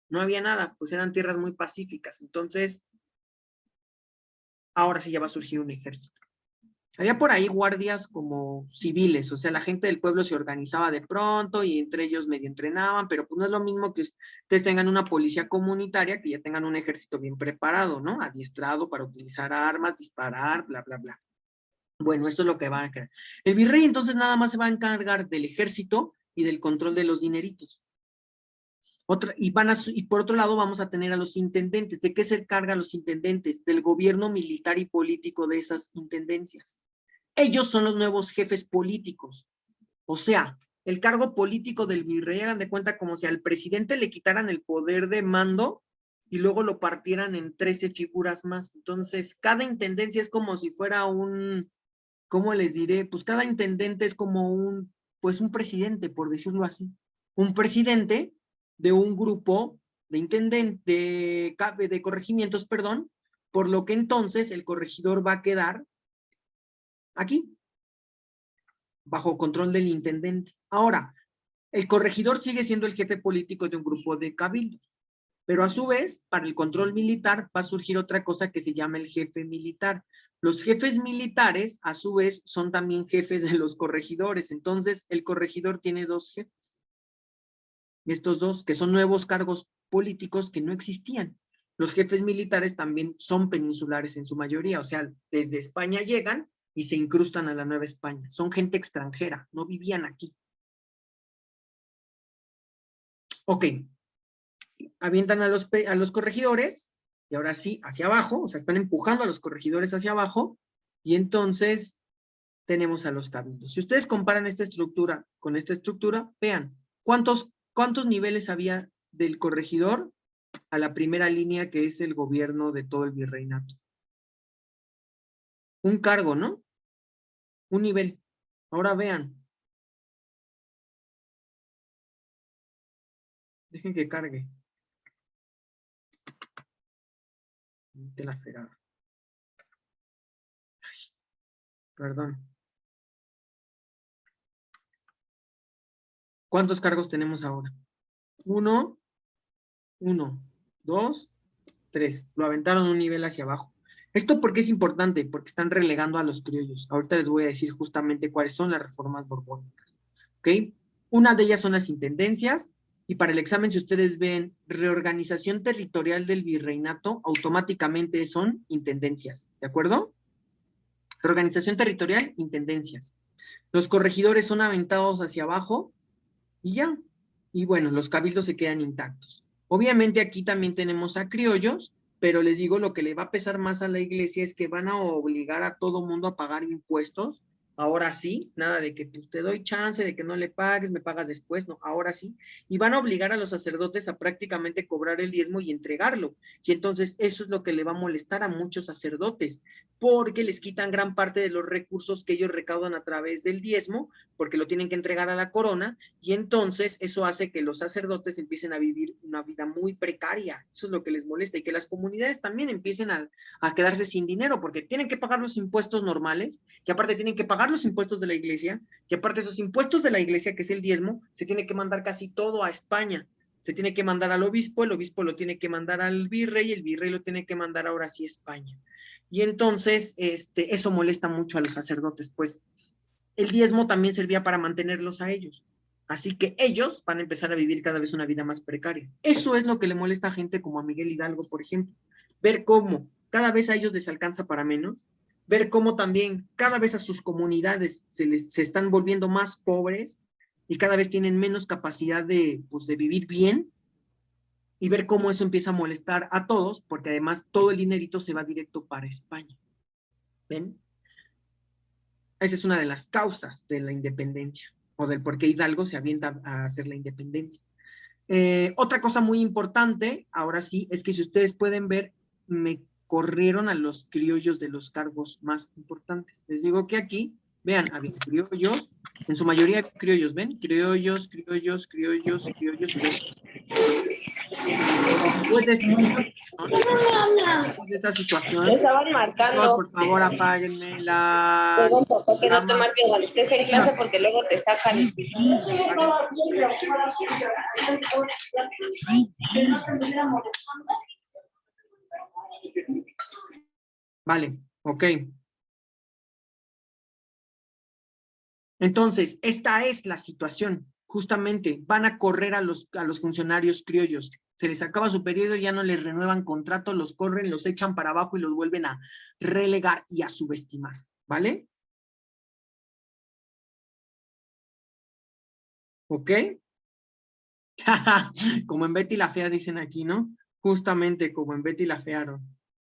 No había nada, pues eran tierras muy pacíficas. Entonces, ahora sí ya va a surgir un ejército. Había por ahí guardias como civiles, o sea, la gente del pueblo se organizaba de pronto y entre ellos medio entrenaban, pero pues no es lo mismo que ustedes tengan una policía comunitaria, que ya tengan un ejército bien preparado, ¿no? Adiestrado para utilizar armas, disparar, bla, bla, bla. Bueno, esto es lo que van a crear. El virrey entonces nada más se va a encargar del ejército y del control de los dineritos. Y por otro lado vamos a tener a los intendentes. ¿De qué se encargan los intendentes? Del gobierno militar y político de esas intendencias. Ellos son los nuevos jefes políticos. O sea, el cargo político del virrey, hagan de cuenta como si al presidente le quitaran el poder de mando y luego lo partieran en 13 figuras más. Entonces, cada intendencia es como si fuera ¿cómo les diré? Pues cada intendente es como pues un presidente, por decirlo así. Un presidente de un grupo de de corregimientos, perdón, por lo que entonces el corregidor va a quedar aquí, bajo control del intendente. Ahora, el corregidor sigue siendo el jefe político de un grupo de cabildos, pero a su vez, para el control militar va a surgir otra cosa que se llama el jefe militar. Los jefes militares, a su vez, son también jefes de los corregidores. Entonces, el corregidor tiene dos jefes. Estos dos, que son nuevos cargos políticos que no existían. Los jefes militares también son peninsulares en su mayoría, o sea, desde España llegan y se incrustan a la Nueva España. Son gente extranjera, no vivían aquí. Ok, avientan a los corregidores, y ahora sí, hacia abajo, o sea, están empujando a los corregidores hacia abajo, y entonces tenemos a los cabildos. Si ustedes comparan esta estructura con esta estructura, vean, ¿cuántos niveles había del corregidor a la primera línea que es el gobierno de todo el virreinato? Un cargo, ¿no? Un nivel. Ahora vean. Dejen que cargue. De la fregada. Perdón. ¿Cuántos cargos tenemos ahora? 1, 2, 3. Lo aventaron un nivel hacia abajo. ¿Esto por qué es importante? Porque están relegando a los criollos. Ahorita les voy a decir justamente cuáles son las reformas borbónicas. ¿Ok? Una de ellas son las intendencias, y para el examen, si ustedes ven reorganización territorial del virreinato, automáticamente son intendencias. ¿De acuerdo? Reorganización territorial, intendencias. Los corregidores son aventados hacia abajo y ya. Y bueno, los cabildos se quedan intactos. Obviamente aquí también tenemos a criollos, pero les digo, lo que le va a pesar más a la iglesia es que van a obligar a todo mundo a pagar impuestos. Ahora sí, nada de que pues, te doy chance de que no le pagues, me pagas después, no, ahora sí. Y van a obligar a los sacerdotes a prácticamente cobrar el diezmo y entregarlo. Y entonces eso es lo que le va a molestar a muchos sacerdotes, porque les quitan gran parte de los recursos que ellos recaudan a través del diezmo, porque lo tienen que entregar a la corona, y entonces eso hace que los sacerdotes empiecen a vivir una vida muy precaria. Eso es lo que les molesta, y que las comunidades también empiecen a quedarse sin dinero, porque tienen que pagar los impuestos normales, y aparte tienen que pagar los impuestos de la iglesia, y aparte esos impuestos de la iglesia, que es el diezmo, se tiene que mandar casi todo a España. Se tiene que mandar al obispo, el obispo lo tiene que mandar al virrey, el virrey lo tiene que mandar ahora sí a España. Y entonces, eso molesta mucho a los sacerdotes, pues el diezmo también servía para mantenerlos a ellos. Así que ellos van a empezar a vivir cada vez una vida más precaria. Eso es lo que le molesta a gente como a Miguel Hidalgo, por ejemplo. Ver cómo cada vez a ellos les alcanza para menos, ver cómo también cada vez a sus comunidades se están volviendo más pobres y cada vez tienen menos capacidad pues, de vivir bien, y ver cómo eso empieza a molestar a todos, porque además todo el dinerito se va directo para España. ¿Ven? Esa es una de las causas de la independencia, o del por qué Hidalgo se avienta a hacer la independencia. Otra cosa muy importante, ahora sí, es que si ustedes pueden ver, me corrieron a los criollos de los cargos más importantes. Les digo que aquí, vean, había criollos, en su mayoría criollos, ¿ven? Criollos. Después de esta situación, Te estaban todos, marcando. por favor, apáguenme la... Perdón, papá, que no te marquen cuando estés en clase porque luego te sacan el Vale, ok. Entonces, esta es la situación. Justamente, van a correr a los funcionarios criollos. Se les acaba su periodo, ya no les renuevan contrato, los corren, los echan para abajo y los vuelven a relegar y a subestimar, ¿vale? ¿Ok? Como en Betty la Fea dicen aquí, ¿no? Justamente como en Betty la Fea,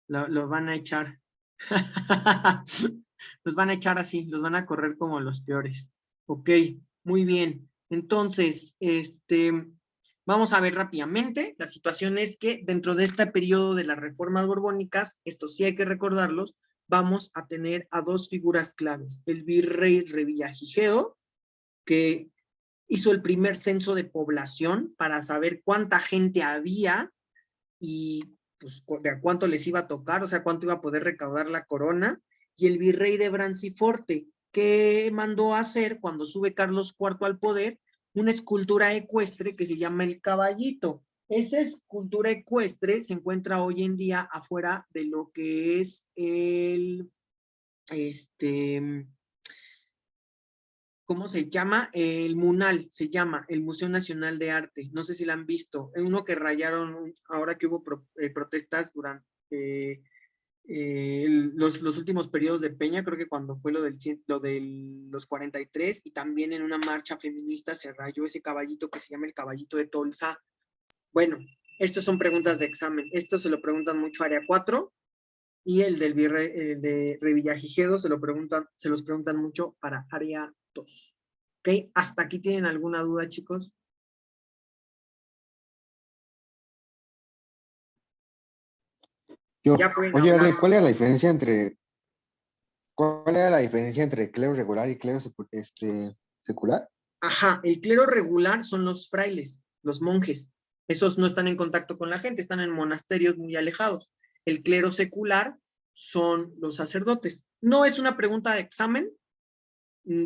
los van a echar. Los van a echar así, los van a correr como los peores. Ok, muy bien. Entonces, vamos a ver rápidamente. La situación es que dentro de este periodo de las reformas borbónicas, esto sí hay que recordarlos, vamos a tener a dos figuras claves. El virrey Revillagigedo, que hizo el primer censo de población para saber cuánta gente había y pues, de a cuánto les iba a tocar, o sea, cuánto iba a poder recaudar la corona, y el virrey de Branciforte, que mandó a hacer, cuando sube Carlos IV al poder, una escultura ecuestre que se llama el Caballito. Esa escultura ecuestre se encuentra hoy en día afuera de lo que es el, ¿cómo se llama? El MUNAL, se llama, el Museo Nacional de Arte. No sé si la han visto. Es uno que rayaron ahora que hubo protestas durante los últimos periodos de Peña, creo que cuando fue lo de los 43, y también en una marcha feminista se rayó ese caballito que se llama el caballito de Tolsa. Bueno, estas son preguntas de examen. Esto se lo preguntan mucho a Área 4, y el del virrey, de Revillagigedo se los preguntan mucho para Área 2. ¿Ok? ¿Hasta aquí tienen alguna duda, chicos? Yo, Ya pueden oye, hablar. Ale, ¿cuál era la diferencia entre clero regular y clero secular? Ajá, el clero regular son los frailes, los monjes. Esos no están en contacto con la gente, están en monasterios muy alejados. El clero secular son los sacerdotes. No es una pregunta de examen,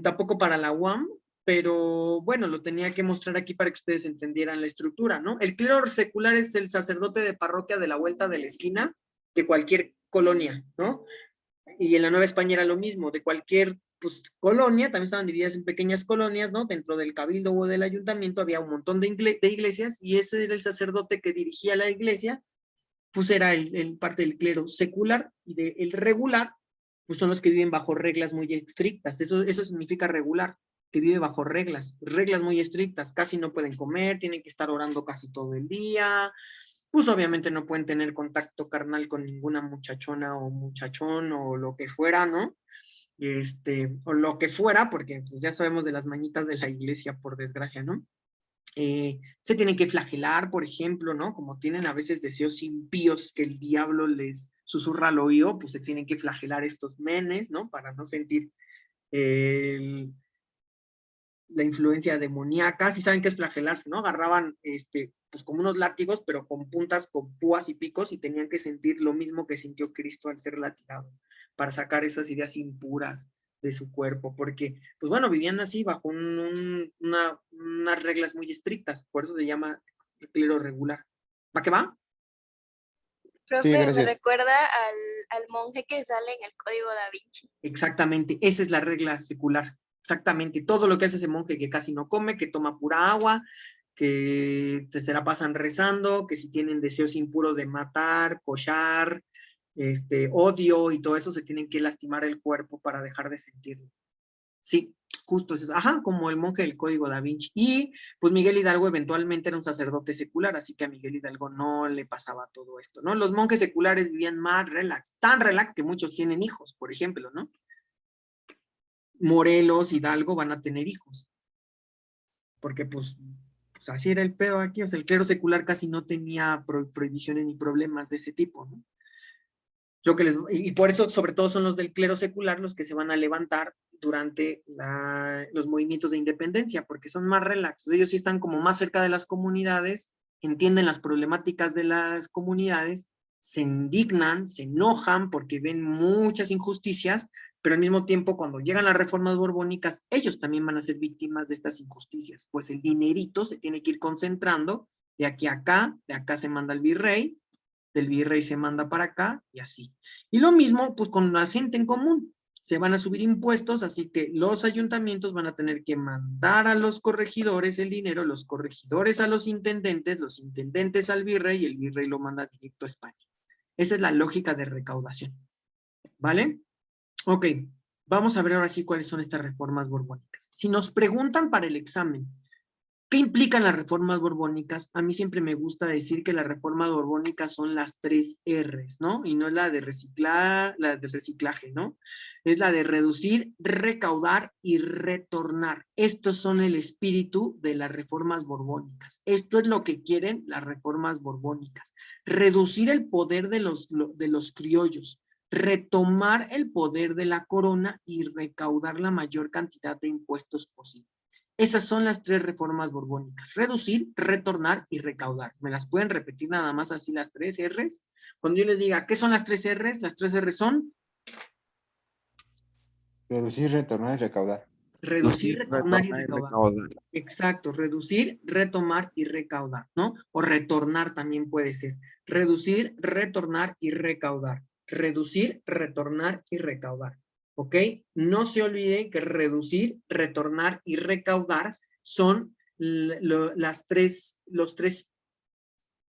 tampoco para la UAM, pero bueno, lo tenía que mostrar aquí para que ustedes entendieran la estructura, ¿no? El clero secular es el sacerdote de parroquia de la vuelta de la esquina de cualquier colonia, ¿no? Y en la Nueva España era lo mismo, de cualquier pues, colonia, también estaban divididas en pequeñas colonias, ¿no? Dentro del cabildo o del ayuntamiento había un montón de iglesias, y ese era el sacerdote que dirigía la iglesia, pues era el parte del clero secular, y el regular, pues son los que viven bajo reglas muy estrictas. Eso significa regular, que vive bajo reglas muy estrictas, casi no pueden comer, tienen que estar orando casi todo el día, pues obviamente no pueden tener contacto carnal con ninguna muchachona o muchachón o lo que fuera, ¿no? O lo que fuera, porque pues ya sabemos de las mañitas de la iglesia, por desgracia, ¿no? Se tienen que flagelar, por ejemplo, ¿no? Como tienen a veces deseos impíos que el diablo les susurra al oído, pues se tienen que flagelar estos menes, ¿no? Para no sentir la influencia demoníaca. Si saben qué es flagelarse, ¿no? Agarraban, pues como unos látigos, pero con puntas, con púas y picos, y tenían que sentir lo mismo que sintió Cristo al ser latigado, para sacar esas ideas impuras de su cuerpo, porque, pues bueno, vivían así bajo unas reglas muy estrictas, por eso se llama el clero regular. ¿Va que va? Sí, Profe, me gracias. recuerda al monje que sale en el Código Da Vinci. Exactamente, esa es la regla secular. Exactamente, todo lo que hace ese monje que casi no come, que toma pura agua, que se la pasan rezando, que si tienen deseos impuros de matar, cochar, odio y todo eso, se tienen que lastimar el cuerpo para dejar de sentirlo. Sí, justo es eso. Ajá, como el monje del Código Da Vinci. Y pues Miguel Hidalgo eventualmente era un sacerdote secular, así que a Miguel Hidalgo no le pasaba todo esto, ¿no? Los monjes seculares vivían más relax, tan relax que muchos tienen hijos, por ejemplo, ¿no? Morelos, Hidalgo van a tener hijos, porque pues así era el pedo aquí, o sea, el clero secular casi no tenía prohibiciones ni problemas de ese tipo, ¿no? Y por eso, sobre todo, son los del clero secular los que se van a levantar durante los movimientos de independencia, porque son más relax. Ellos sí están como más cerca de las comunidades, entienden las problemáticas de las comunidades, se indignan, se enojan porque ven muchas injusticias, pero al mismo tiempo, cuando llegan las reformas borbónicas, ellos también van a ser víctimas de estas injusticias, pues el dinerito se tiene que ir concentrando de aquí a acá, de acá se manda el virrey, del virrey se manda para acá, y así. Y lo mismo, pues, con la gente en común. se van a subir impuestos, así que los ayuntamientos van a tener que mandar a los corregidores el dinero, los corregidores a los intendentes al virrey, y el virrey lo manda directo a España. Esa es la lógica de recaudación. ¿Vale? Ok, vamos a ver ahora sí cuáles son estas reformas borbónicas. Si nos preguntan para el examen, ¿qué implican las reformas borbónicas? A mí siempre me gusta decir que las reformas borbónicas son las 3 R's, ¿no? Y no es la de reciclar, la de reciclaje, ¿no? Es la de reducir, recaudar y retornar. Estos son el espíritu de las reformas borbónicas. Esto es lo que quieren las reformas borbónicas. Reducir el poder de los criollos, retomar el poder de la corona y recaudar la mayor cantidad de impuestos posible. Esas son las 3 reformas borbónicas: reducir, retornar y recaudar. ¿Me las pueden repetir nada más así las 3 R's? Cuando yo les diga, ¿qué son las 3 R's? Las 3 R's son Reducir, retornar y recaudar. reducir, retornar y recaudar. Exacto, reducir, retomar y recaudar, ¿no? O retornar también puede ser. Reducir, retornar y recaudar. Reducir, retornar y recaudar. ¿Ok? No se olvide que reducir, retornar y recaudar son los tres,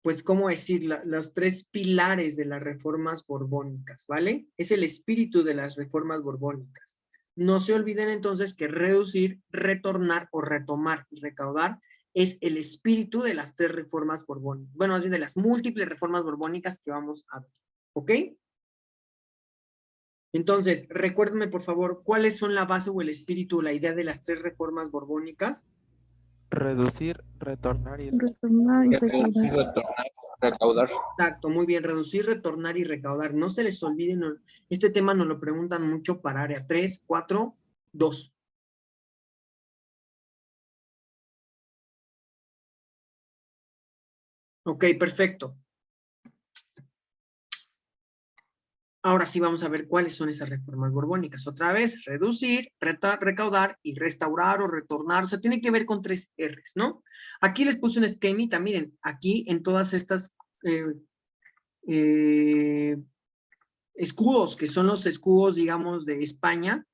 pues, ¿cómo decir? Los 3 pilares de las reformas borbónicas, ¿vale? Es el espíritu de las reformas borbónicas. No se olviden entonces que reducir, retornar o retomar y recaudar es el espíritu de las 3 reformas borbónicas. Bueno, así de las múltiples reformas borbónicas que vamos a ver. ¿Ok? Entonces, recuérdenme por favor, ¿cuáles son la base o el espíritu o la idea de las 3 reformas borbónicas? Reducir, retornar y Retornar y Reducir, recaudar. retornar, recaudar. Exacto, muy bien, reducir, retornar y recaudar. No se les olviden, este tema nos lo preguntan mucho para área 3, 4, 2. Ok, perfecto. Ahora sí vamos a ver cuáles son esas reformas borbónicas. Otra vez, reducir, recaudar y restaurar o retornar. O sea, tiene que ver con 3 R's, ¿no? Aquí les puse un esquemita. Miren, aquí en todas estas escudos, que son los escudos, digamos, de España,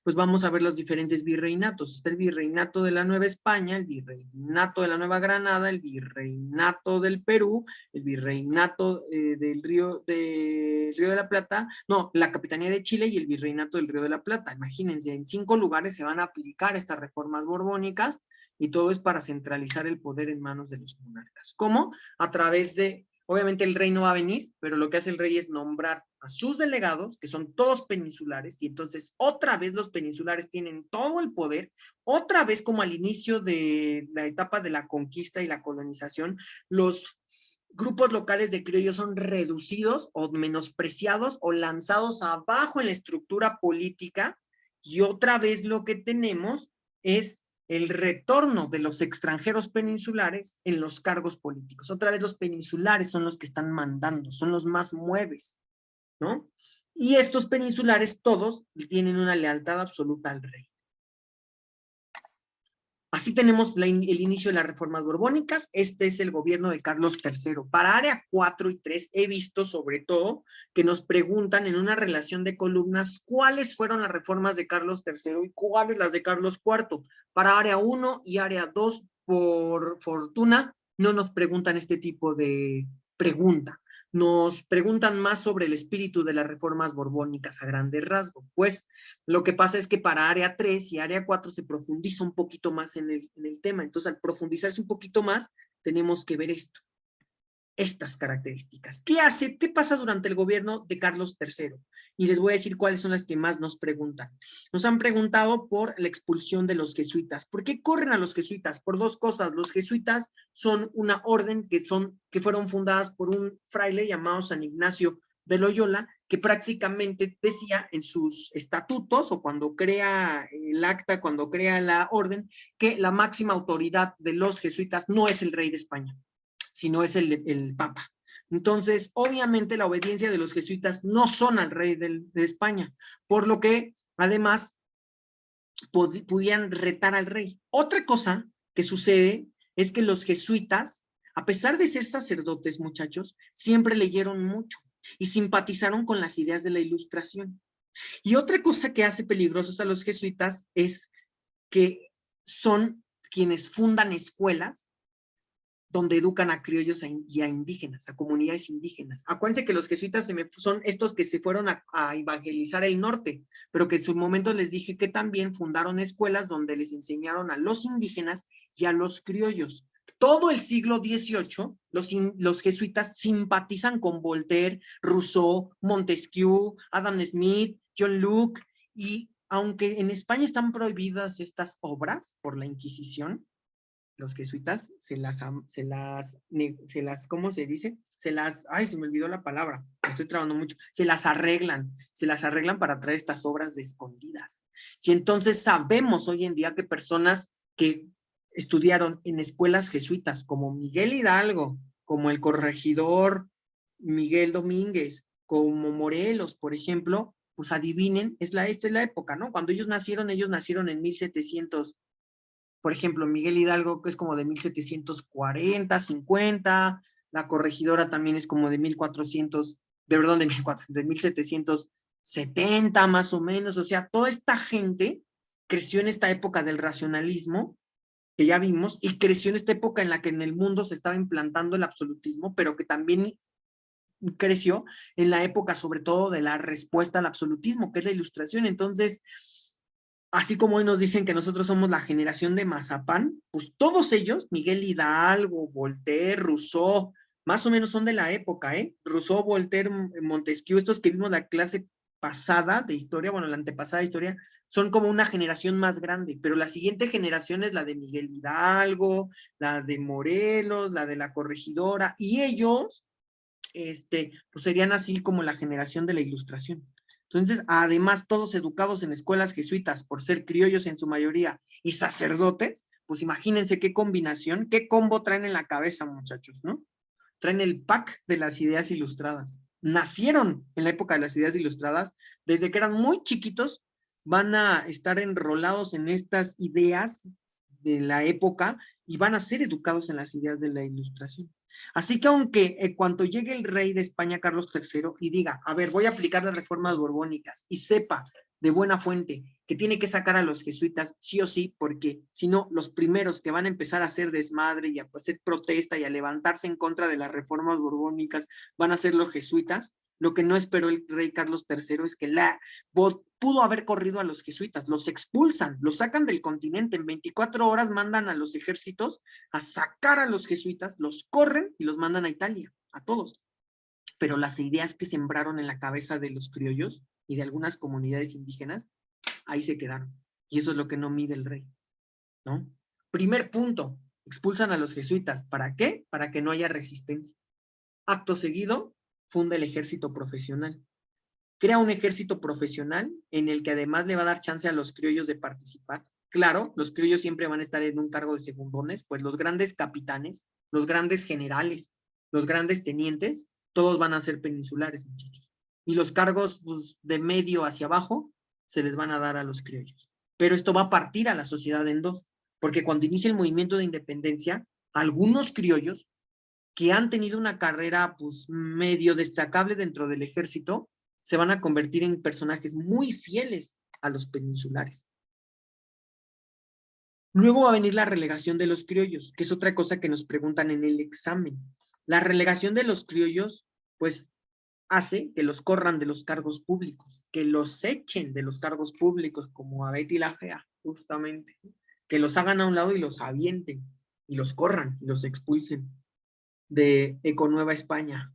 pues vamos a ver los diferentes virreinatos. Está el virreinato de la Nueva España, el virreinato de la Nueva Granada, el virreinato del Perú, el virreinato del Río de la Plata, no, la Capitanía de Chile y el virreinato del Río de la Plata. Imagínense, en 5 lugares se van a aplicar estas reformas borbónicas y todo es para centralizar el poder en manos de los monarcas. ¿Cómo? A través de, obviamente el rey no va a venir, pero lo que hace el rey es nombrar a sus delegados, que son todos peninsulares, y entonces otra vez los peninsulares tienen todo el poder, otra vez como al inicio de la etapa de la conquista y la colonización, los grupos locales de criollos son reducidos o menospreciados o lanzados abajo en la estructura política, y otra vez lo que tenemos es el retorno de los extranjeros peninsulares en los cargos políticos. Otra vez los peninsulares son los que están mandando, son los más mueves, ¿no? Y estos peninsulares todos tienen una lealtad absoluta al rey. Así tenemos el inicio de las reformas borbónicas. Este es el gobierno de Carlos III. Para área 4 y 3 he visto sobre todo que nos preguntan en una relación de columnas cuáles fueron las reformas de Carlos III y cuáles las de Carlos IV. Para área 1 y área 2, por fortuna, no nos preguntan este tipo de pregunta. Nos preguntan más sobre el espíritu de las reformas borbónicas a grandes rasgos. Pues lo que pasa es que para área 3 y área 4 se profundiza un poquito más en el tema. Entonces, al profundizarse un poquito más, tenemos que ver esto, estas características. ¿Qué pasa durante el gobierno de Carlos III? Y les voy a decir cuáles son las que más nos preguntan. Nos han preguntado por la expulsión de los jesuitas. ¿Por qué corren a los jesuitas? Por 2 cosas. Los jesuitas son una orden que fueron fundadas por un fraile llamado San Ignacio de Loyola, que prácticamente decía en sus estatutos o cuando crea el acta, cuando crea la orden, que la máxima autoridad de los jesuitas no es el rey de España, sino es el Papa. Entonces, obviamente la obediencia de los jesuitas no son al rey de España, por lo que además podían retar al rey. Otra cosa que sucede es que los jesuitas, a pesar de ser sacerdotes, muchachos, siempre leyeron mucho y simpatizaron con las ideas de la Ilustración. Y otra cosa que hace peligrosos a los jesuitas es que son quienes fundan escuelas donde educan a criollos y a indígenas, a comunidades indígenas. Acuérdense que los jesuitas son estos que se fueron a evangelizar el norte, pero que en su momento les dije que también fundaron escuelas donde les enseñaron a los indígenas y a los criollos. Todo el siglo XVIII, los jesuitas simpatizan con Voltaire, Rousseau, Montesquieu, Adam Smith, John Locke, y aunque en España están prohibidas estas obras por la Inquisición, los jesuitas ¿cómo se dice? Ay, se me olvidó la palabra, estoy trabajando mucho, se las arreglan para traer estas obras de escondidas. Y entonces sabemos hoy en día que personas que estudiaron en escuelas jesuitas, como Miguel Hidalgo, como el corregidor Miguel Domínguez, como Morelos, por ejemplo, pues adivinen, esta es la época, ¿no? Cuando ellos nacieron en 1700, por ejemplo, Miguel Hidalgo, que es como de 1740, 50, la corregidora también es como de 1770 más o menos, o sea, toda esta gente creció en esta época del racionalismo, que ya vimos, y creció en esta época en la que en el mundo se estaba implantando el absolutismo, pero que también creció en la época sobre todo de la respuesta al absolutismo, que es la Ilustración. Entonces, así como hoy nos dicen que nosotros somos la generación de Mazapán, pues todos ellos, Miguel Hidalgo, Voltaire, Rousseau, más o menos son de la época, ¿eh? Rousseau, Voltaire, Montesquieu, estos que vimos la clase pasada de historia, bueno, la antepasada de historia, son como una generación más grande, pero la siguiente generación es la de Miguel Hidalgo, la de Morelos, la de la corregidora, y ellos, pues serían así como la generación de la Ilustración. Entonces, además, todos educados en escuelas jesuitas, por ser criollos en su mayoría y sacerdotes, pues imagínense qué combinación, qué combo traen en la cabeza, muchachos, ¿no? Traen el pack de las ideas ilustradas. Nacieron en la época de las ideas ilustradas, desde que eran muy chiquitos, van a estar enrolados en estas ideas de la época y van a ser educados en las ideas de la Ilustración. Así que aunque cuando llegue el rey de España, Carlos III, y diga, a ver, voy a aplicar las reformas borbónicas, y sepa de buena fuente que tiene que sacar a los jesuitas sí o sí, porque si no, los primeros que van a empezar a hacer desmadre y a hacer protesta y a levantarse en contra de las reformas borbónicas van a ser los jesuitas. Lo que no esperó el rey Carlos III es que pudo haber corrido a los jesuitas, los expulsan, los sacan del continente, en 24 horas mandan a los ejércitos a sacar a los jesuitas, los corren y los mandan a Italia, a todos. Pero las ideas que sembraron en la cabeza de los criollos y de algunas comunidades indígenas, ahí se quedaron. Y eso es lo que no mide el rey, ¿no? Primer punto, expulsan a los jesuitas. ¿Para qué? Para que no haya resistencia. Acto seguido, funda el ejército profesional. Crea un ejército profesional en el que además le va a dar chance a los criollos de participar. Claro, los criollos siempre van a estar en un cargo de segundones, pues los grandes capitanes, los grandes generales, los grandes tenientes, todos van a ser peninsulares, muchachos. Y los cargos, pues, de medio hacia abajo se les van a dar a los criollos. Pero esto va a partir a la sociedad en dos, porque cuando inicia el movimiento de independencia, algunos criollos que han tenido una carrera pues medio destacable dentro del ejército, se van a convertir en personajes muy fieles a los peninsulares. Luego va a venir la relegación de los criollos, que es otra cosa que nos preguntan en el examen. La relegación de los criollos, pues, hace que los corran de los cargos públicos, que los echen de los cargos públicos, como a Betty la Fea, justamente, que los hagan a un lado y los avienten, y los corran, y los expulsen de Econueva España.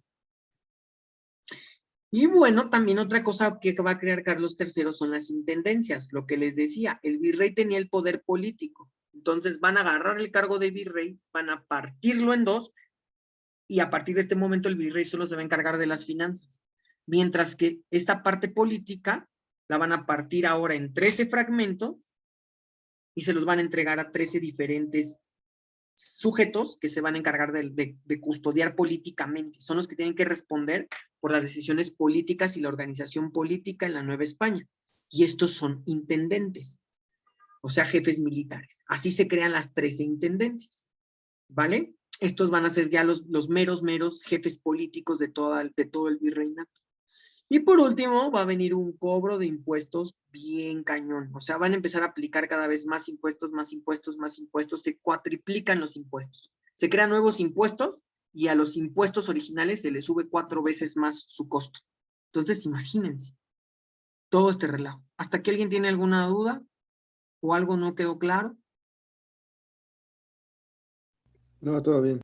Y bueno, también otra cosa que va a crear Carlos III son las intendencias, lo que les decía, el virrey tenía el poder político, entonces van a agarrar el cargo de virrey, van a partirlo en dos, y a partir de este momento el virrey solo se va a encargar de las finanzas, mientras que esta parte política la van a partir ahora en 13 fragmentos, y se los van a entregar a 13 diferentes sujetos que se van a encargar de custodiar políticamente, son los que tienen que responder por las decisiones políticas y la organización política en la Nueva España, y estos son intendentes, o sea, jefes militares. Así se crean las 13 intendencias, ¿vale? Estos van a ser ya los meros jefes políticos de todo el virreinato. Y por último, va a venir un cobro de impuestos bien cañón. O sea, van a empezar a aplicar cada vez más impuestos, más impuestos, más impuestos. Se cuatriplican los impuestos. Se crean nuevos impuestos y a los impuestos originales se les sube 4 veces más su costo. Entonces, imagínense todo este relajo. ¿Hasta aquí alguien tiene alguna duda? ¿O algo no quedó claro? No, todo bien.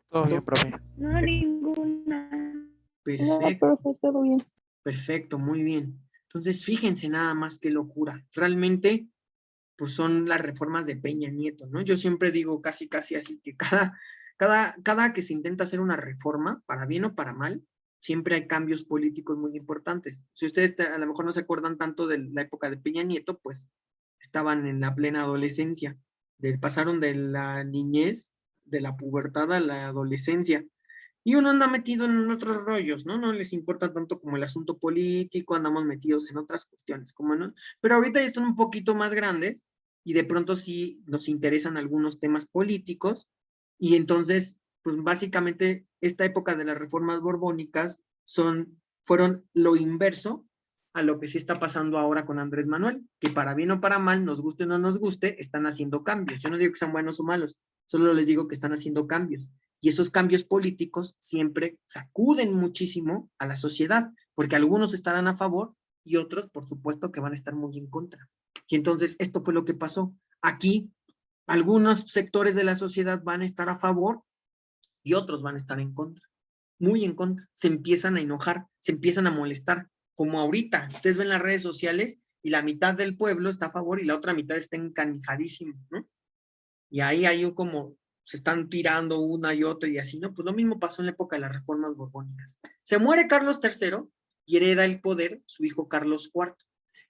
Todo bien, profe. No, ninguna. No, Perfecto. profe, todo bien. Perfecto, muy bien. Entonces, fíjense nada más qué locura. Realmente, pues son las reformas de Peña Nieto, ¿no? Yo siempre digo casi así que cada que se intenta hacer una reforma, para bien o para mal, siempre hay cambios políticos muy importantes. Si ustedes a lo mejor no se acuerdan tanto de la época de Peña Nieto, pues estaban en la plena adolescencia. Pasaron de la niñez, de la pubertad a la adolescencia. Y uno anda metido en otros rollos, ¿no? No les importa tanto como el asunto político, andamos metidos en otras cuestiones, como no. Pero ahorita ya están un poquito más grandes y de pronto sí nos interesan algunos temas políticos y entonces, pues básicamente esta época de las reformas borbónicas fueron lo inverso a lo que sí está pasando ahora con Andrés Manuel, que para bien o para mal, nos guste o no nos guste, están haciendo cambios. Yo no digo que sean buenos o malos, solo les digo que están haciendo cambios. Y esos cambios políticos siempre sacuden muchísimo a la sociedad, porque algunos estarán a favor y otros, por supuesto, que van a estar muy en contra. Y entonces, esto fue lo que pasó. Aquí, algunos sectores de la sociedad van a estar a favor y otros van a estar en contra, muy en contra. Se empiezan a enojar, se empiezan a molestar, como ahorita. Ustedes ven las redes sociales y la mitad del pueblo está a favor y la otra mitad está encanijadísimo, ¿no? Y ahí hay como se están tirando una y otra y así, ¿no? Pues lo mismo pasó en la época de las reformas borbónicas. Se muere Carlos III y hereda el poder su hijo Carlos IV.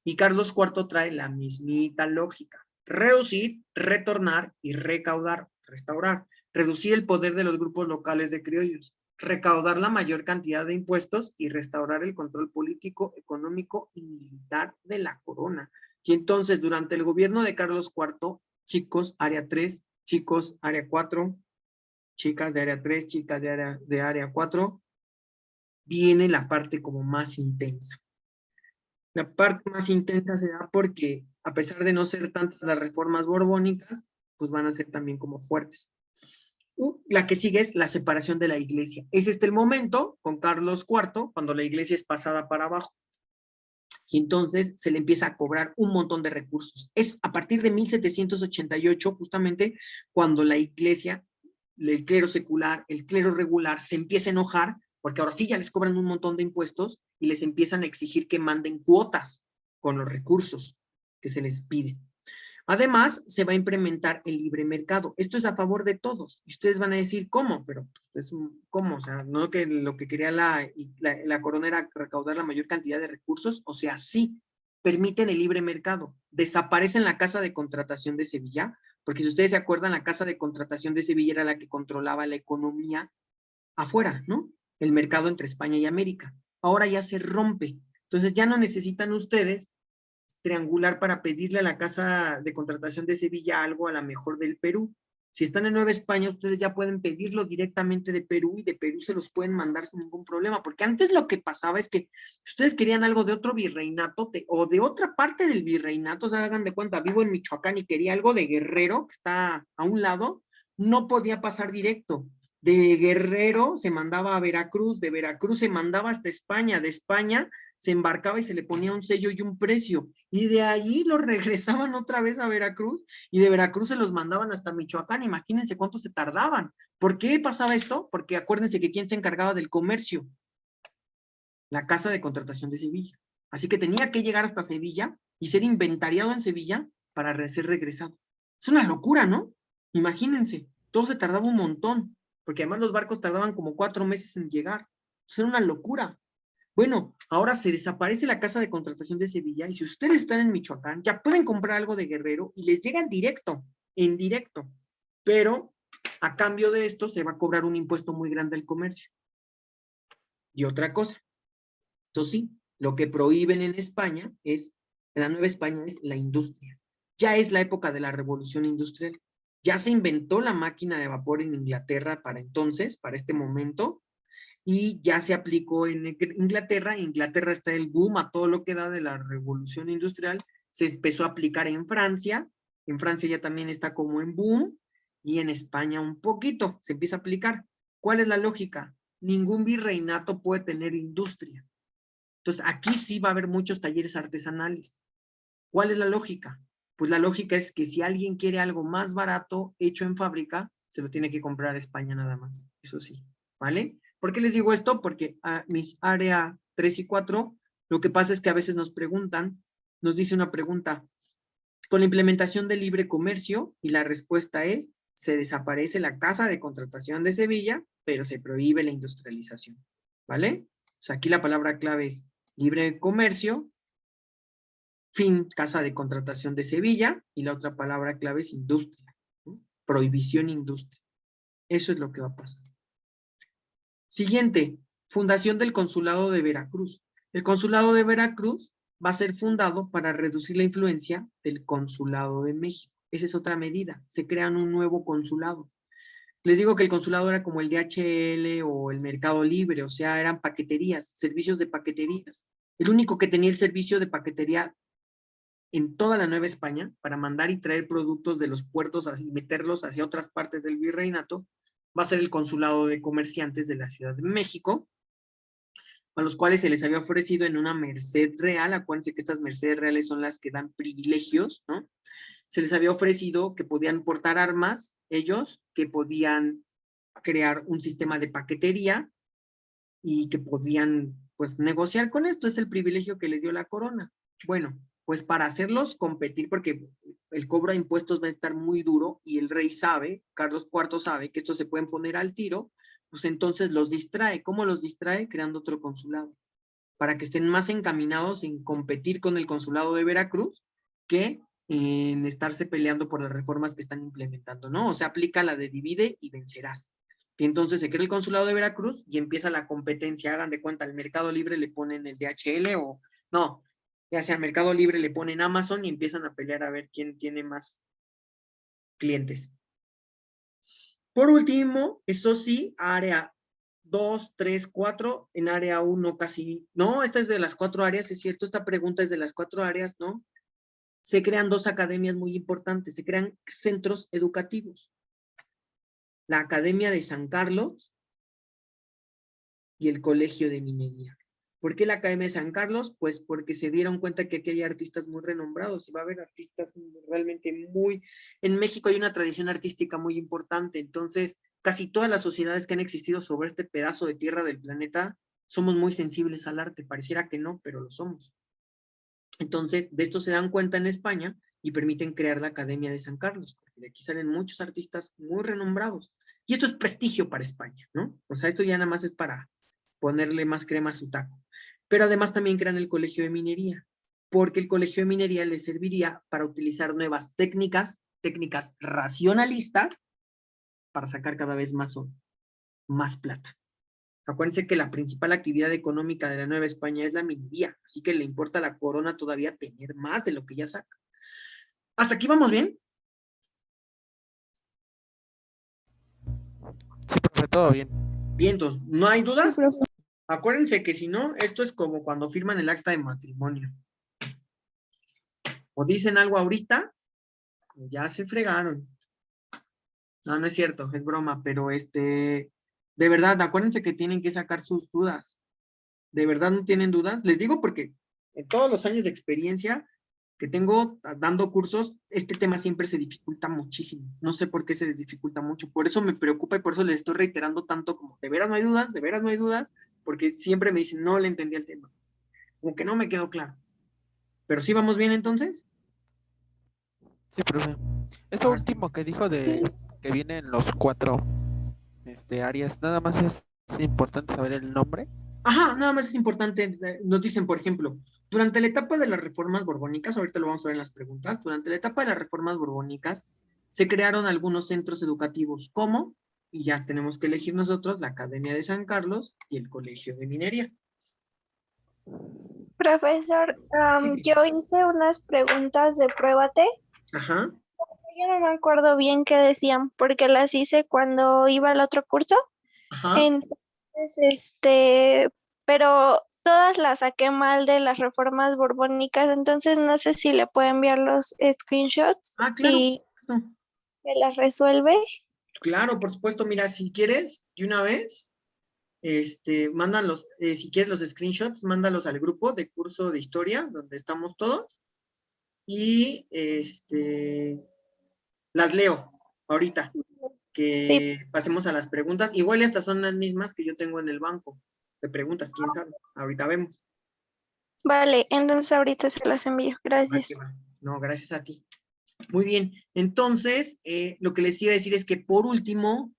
Y Carlos IV trae la mismita lógica. Reducir, retornar y recaudar, restaurar. Reducir el poder de los grupos locales de criollos. Recaudar la mayor cantidad de impuestos y restaurar el control político, económico y militar de la corona. Y entonces, durante el gobierno de Carlos IV, chicos, área 3, chicos, área 4, chicas de área 3, chicas de área 4, viene la parte como más intensa. La parte más intensa se da porque, a pesar de no ser tantas las reformas borbónicas, pues van a ser también como fuertes. La que sigue es la separación de la iglesia. Es el momento, con Carlos IV, cuando la iglesia es pasada para abajo. Y entonces se le empieza a cobrar un montón de recursos. Es a partir de 1788, justamente, cuando la iglesia, el clero secular, el clero regular, se empieza a enojar, porque ahora sí ya les cobran un montón de impuestos y les empiezan a exigir que manden cuotas con los recursos que se les pide. Además, se va a implementar el libre mercado. Esto es a favor de todos. Y ustedes van a decir, ¿cómo? Pero pues, es ¿cómo? O sea, no que lo que quería la corona era recaudar la mayor cantidad de recursos. O sea, sí, permiten el libre mercado. Desaparecen la Casa de Contratación de Sevilla, porque si ustedes se acuerdan, la Casa de Contratación de Sevilla era la que controlaba la economía afuera, ¿no? El mercado entre España y América. Ahora ya se rompe. Entonces ya no necesitan ustedes triangular para pedirle a la Casa de Contratación de Sevilla algo a la mejor del Perú. Si están en Nueva España, ustedes ya pueden pedirlo directamente de Perú y de Perú se los pueden mandar sin ningún problema, porque antes lo que pasaba es que ustedes querían algo de otro virreinato o de otra parte del virreinato, o sea, hagan de cuenta, vivo en Michoacán y quería algo de Guerrero, que está a un lado, no podía pasar directo. De Guerrero se mandaba a Veracruz, de Veracruz se mandaba hasta España, de España se embarcaba y se le ponía un sello y un precio, y de ahí lo regresaban otra vez a Veracruz, y de Veracruz se los mandaban hasta Michoacán. Imagínense cuánto se tardaban. ¿Por qué pasaba esto? Porque acuérdense que ¿quién se encargaba del comercio? La Casa de Contratación de Sevilla. Así que tenía que llegar hasta Sevilla y ser inventariado en Sevilla para ser regresado. Es una locura, ¿no? Imagínense, todo se tardaba un montón, porque además los barcos tardaban como 4 meses en llegar. Eso era una locura. Bueno, ahora se desaparece la Casa de Contratación de Sevilla y si ustedes están en Michoacán, ya pueden comprar algo de Guerrero y les llega en directo, pero a cambio de esto se va a cobrar un impuesto muy grande al comercio. Y otra cosa, eso sí, lo que prohíben en España en la Nueva España es la industria. Ya es la época de la revolución industrial. Ya se inventó la máquina de vapor en Inglaterra para entonces, para este momento, Y ya se aplicó en Inglaterra. En Inglaterra está el boom a todo lo que da de la revolución industrial. Se empezó a aplicar en Francia. En Francia ya también está como en boom. Y en España un poquito se empieza a aplicar. ¿Cuál es la lógica? Ningún virreinato puede tener industria. Entonces aquí sí va a haber muchos talleres artesanales. ¿Cuál es la lógica? Pues la lógica es que si alguien quiere algo más barato, hecho en fábrica, se lo tiene que comprar a España nada más. Eso sí, ¿vale? ¿Por qué les digo esto? Porque a mis área 3 y 4, lo que pasa es que a veces nos preguntan, nos dice una pregunta, con la implementación del libre comercio, y la respuesta es, se desaparece la casa de contratación de Sevilla, pero se prohíbe la industrialización, ¿vale? O sea, aquí la palabra clave es libre comercio, fin, casa de contratación de Sevilla, y la otra palabra clave es industria, ¿no? Prohibición industria. Eso es lo que va a pasar. Siguiente, fundación del Consulado de Veracruz. El Consulado de Veracruz va a ser fundado para reducir la influencia del Consulado de México. Esa es otra medida. Se crean un nuevo consulado. Les digo que el consulado era como el DHL o el Mercado Libre, o sea, eran paqueterías, servicios de paqueterías. El único que tenía el servicio de paquetería en toda la Nueva España para mandar y traer productos de los puertos y meterlos hacia otras partes del virreinato va a ser el Consulado de Comerciantes de la Ciudad de México, a los cuales se les había ofrecido en una merced real. Acuérdense que estas mercedes reales son las que dan privilegios, ¿no? Se les había ofrecido que podían portar armas, ellos, que podían crear un sistema de paquetería y que podían, pues, negociar con esto. Es el privilegio que les dio la corona. Bueno, pues para hacerlos competir, porque el cobro de impuestos va a estar muy duro y el rey sabe, Carlos IV sabe que estos se pueden poner al tiro, pues entonces los distrae. ¿Cómo los distrae? Creando otro consulado, para que estén más encaminados en competir con el consulado de Veracruz que en estarse peleando por las reformas que están implementando, ¿no? O sea, aplica la de divide y vencerás. Y entonces se crea el consulado de Veracruz y empieza la competencia. Hagan de cuenta, al Mercado Libre le ponen el DHL o no, ya sea Mercado Libre le ponen Amazon y empiezan a pelear a ver quién tiene más clientes. Por último, eso sí, área 2, 3, 4, en área 1 casi, no, esta es de las 4 áreas, es cierto, esta pregunta es de las 4 áreas, ¿no? Se crean 2 academias muy importantes, se crean centros educativos. La Academia de San Carlos y el Colegio de Minería. ¿Por qué la Academia de San Carlos? Pues porque se dieron cuenta que aquí hay artistas muy renombrados y va a haber artistas realmente muy... En México hay una tradición artística muy importante, entonces casi todas las sociedades que han existido sobre este pedazo de tierra del planeta somos muy sensibles al arte. Pareciera que no, pero lo somos. Entonces, de esto se dan cuenta en España y permiten crear la Academia de San Carlos, porque de aquí salen muchos artistas muy renombrados. Y esto es prestigio para España, ¿no? O sea, esto ya nada más es para ponerle más crema a su taco. Pero además también crean el Colegio de Minería, porque el Colegio de Minería les serviría para utilizar nuevas técnicas racionalistas, para sacar cada vez más plata. Acuérdense que la principal actividad económica de la Nueva España es la minería, así que le importa a la corona todavía tener más de lo que ya saca. ¿Hasta aquí vamos bien? Sí, profe, todo bien. Bien, entonces, ¿no hay dudas? Sí, profe. Acuérdense que si no, esto es como cuando firman el acta de matrimonio. O dicen algo ahorita, ya se fregaron. No, no es cierto, es broma, pero de verdad, acuérdense que tienen que sacar sus dudas. ¿De verdad no tienen dudas? Les digo porque en todos los años de experiencia que tengo dando cursos, este tema siempre se dificulta muchísimo. No sé por qué se les dificulta mucho. Por eso me preocupa y por eso les estoy reiterando tanto como, ¿de veras no hay dudas? ¿De veras no hay dudas? Porque siempre me dicen, no le entendí el tema. Como que no me quedó claro. ¿Pero sí vamos bien entonces? Sí, profe. Eso Ah, último que dijo de que vienen los 4 áreas, nada más es importante saber el nombre. Ajá, nada más es importante, nos dicen, por ejemplo, durante la etapa de las reformas borbónicas, ahorita lo vamos a ver en las preguntas, durante la etapa de las reformas borbónicas se crearon algunos centros educativos, como, y ya tenemos que elegir nosotros, la Academia de San Carlos y el Colegio de Minería. Profesor, Sí. yo hice unas preguntas de pruébate. Ajá, Yo no me acuerdo bien qué decían, porque las hice cuando iba al otro curso. ajá, Entonces, Pero todas las saqué mal de las reformas borbónicas, entonces no sé si le puedo enviar los screenshots Ah, claro. y No, me las resuelve. claro, por supuesto. Mira, si quieres, de una vez, mándalos, si quieres los screenshots, mándalos al grupo de curso de historia, donde estamos todos, y las leo ahorita, Sí, que pasemos a las preguntas. Igual estas son las mismas que yo tengo en el banco de preguntas, quién sabe. Ahorita vemos. vale, entonces ahorita se las envío. Va Gracias. que va. No, gracias a ti. Muy bien. Entonces, lo que les iba a decir es que por último,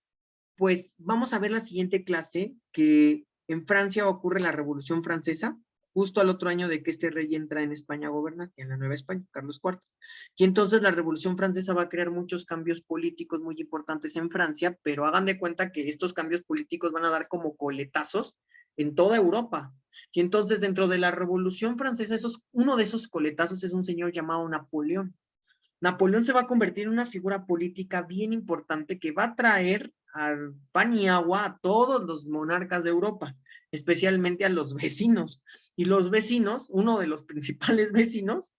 pues vamos a ver la siguiente clase, que en Francia ocurre la Revolución Francesa, justo al otro año de que este rey entra en España a gobernar, en la Nueva España, Carlos IV. Y entonces la Revolución Francesa va a crear muchos cambios políticos muy importantes en Francia, pero hagan de cuenta que estos cambios políticos van a dar como coletazos en toda Europa. Y entonces dentro de la Revolución Francesa, uno de esos coletazos es un señor llamado Napoleón. Napoleón se va a convertir en una figura política bien importante que va a traer al pan y agua a todos los monarcas de Europa, especialmente a los vecinos. Y los vecinos, uno de los principales vecinos,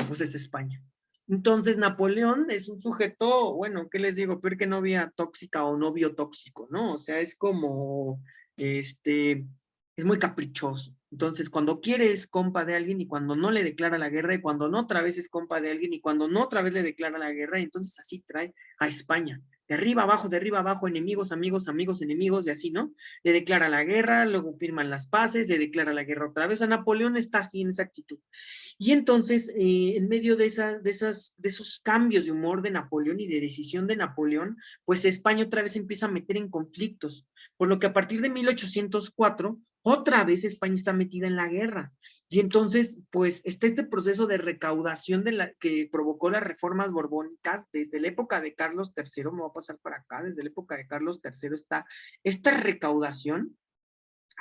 pues es España. Entonces Napoleón es un sujeto, bueno, ¿qué les digo? Peor que novia tóxica o novio tóxico, ¿no? O sea, es como, es muy caprichoso. Entonces, cuando quiere es compa de alguien y cuando no le declara la guerra y cuando no otra vez es compa de alguien y cuando no otra vez le declara la guerra y entonces así trae a España. De arriba abajo, enemigos, amigos, amigos, enemigos y así, ¿no? Le declara la guerra, luego firman las paces, le declara la guerra otra vez. A Napoleón está así en esa actitud. Y entonces, en medio de esos cambios de humor de Napoleón y de decisión de Napoleón, pues España otra vez empieza a meter en conflictos, por lo que a partir de 1804, otra vez España está metida en la guerra. Y entonces, pues, está este proceso de recaudación que provocó las reformas borbónicas desde la época de Carlos III, me voy a pasar para acá, desde la época de Carlos III está esta recaudación.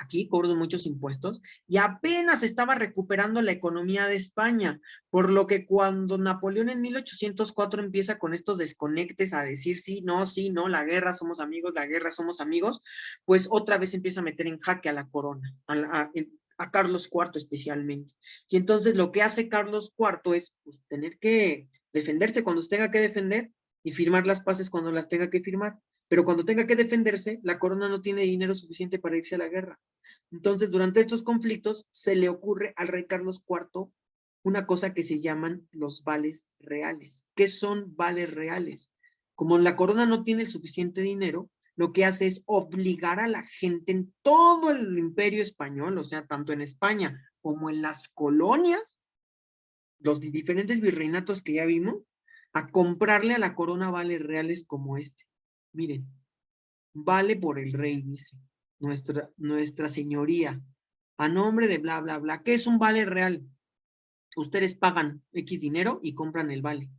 Aquí cobran muchos impuestos y apenas estaba recuperando la economía de España, por lo que cuando Napoleón en 1804 empieza con estos desconectes a decir sí, no, la guerra somos amigos, la guerra somos amigos, pues otra vez empieza a meter en jaque a la corona, a Carlos IV especialmente. Y entonces lo que hace Carlos IV es pues, tener que defenderse cuando se tenga que defender y firmar las paces cuando las tenga que firmar. Pero cuando tenga que defenderse, la corona no tiene dinero suficiente para irse a la guerra. Entonces, durante estos conflictos, se le ocurre al rey Carlos IV una cosa que se llaman los vales reales. ¿Qué son vales reales? Como la corona no tiene el suficiente dinero, lo que hace es obligar a la gente en todo el imperio español, o sea, tanto en España como en las colonias, los diferentes virreinatos que ya vimos, a comprarle a la corona vales reales como este. Miren, vale por el rey, dice, nuestra señoría, a nombre de bla, bla, bla. ¿Qué es un vale real? Ustedes pagan X dinero y compran el vale.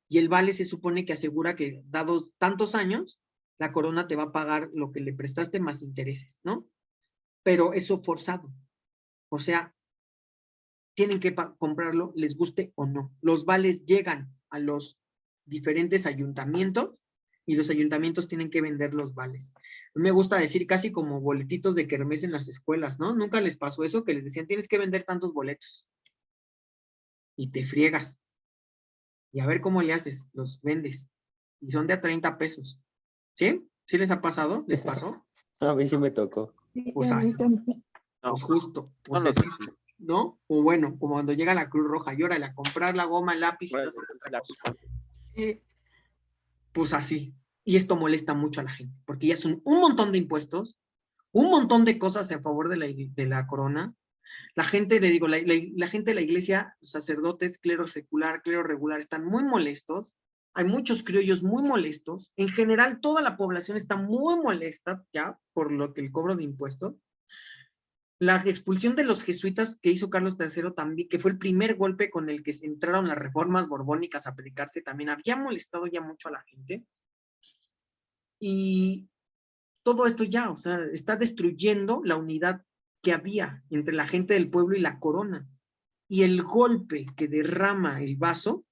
Y el vale se supone que asegura que, dados tantos años, la corona te va a pagar lo que le prestaste más intereses, ¿no? Pero eso forzado. O sea, tienen que comprarlo, les guste o no. Los vales llegan a los diferentes ayuntamientos y los ayuntamientos tienen que vender los vales. Me gusta decir casi como boletitos de kermés en las escuelas, ¿no? Nunca les pasó eso que les decían, tienes que vender tantos boletos. Y te friegas. Y a ver cómo le haces, los vendes. Y son de a 30 pesos. ¿Sí? ¿Sí les ha pasado? ¿Les pasó? A mí sí me tocó. Pues así. Pues justo. Pues No lo así, sé. ¿no? O bueno, como cuando llega la Cruz Roja, llórale a comprar la goma, el lápiz y no sé qué otra cosa. Pues así. Y esto molesta mucho a la gente, porque ya son un montón de impuestos, un montón de cosas a favor de la corona. La gente, le digo, la gente de la iglesia, sacerdotes, clero secular, clero regular, están muy molestos. Hay muchos criollos muy molestos. En general, toda la población está muy molesta ya por lo que el cobro de impuestos. La expulsión de los jesuitas que hizo Carlos III también, que fue el primer golpe con el que entraron las reformas borbónicas a aplicarse, también había molestado ya mucho a la gente. Y todo esto ya, o sea, está destruyendo la unidad que había entre la gente del pueblo y la corona. Y el golpe que derrama el vaso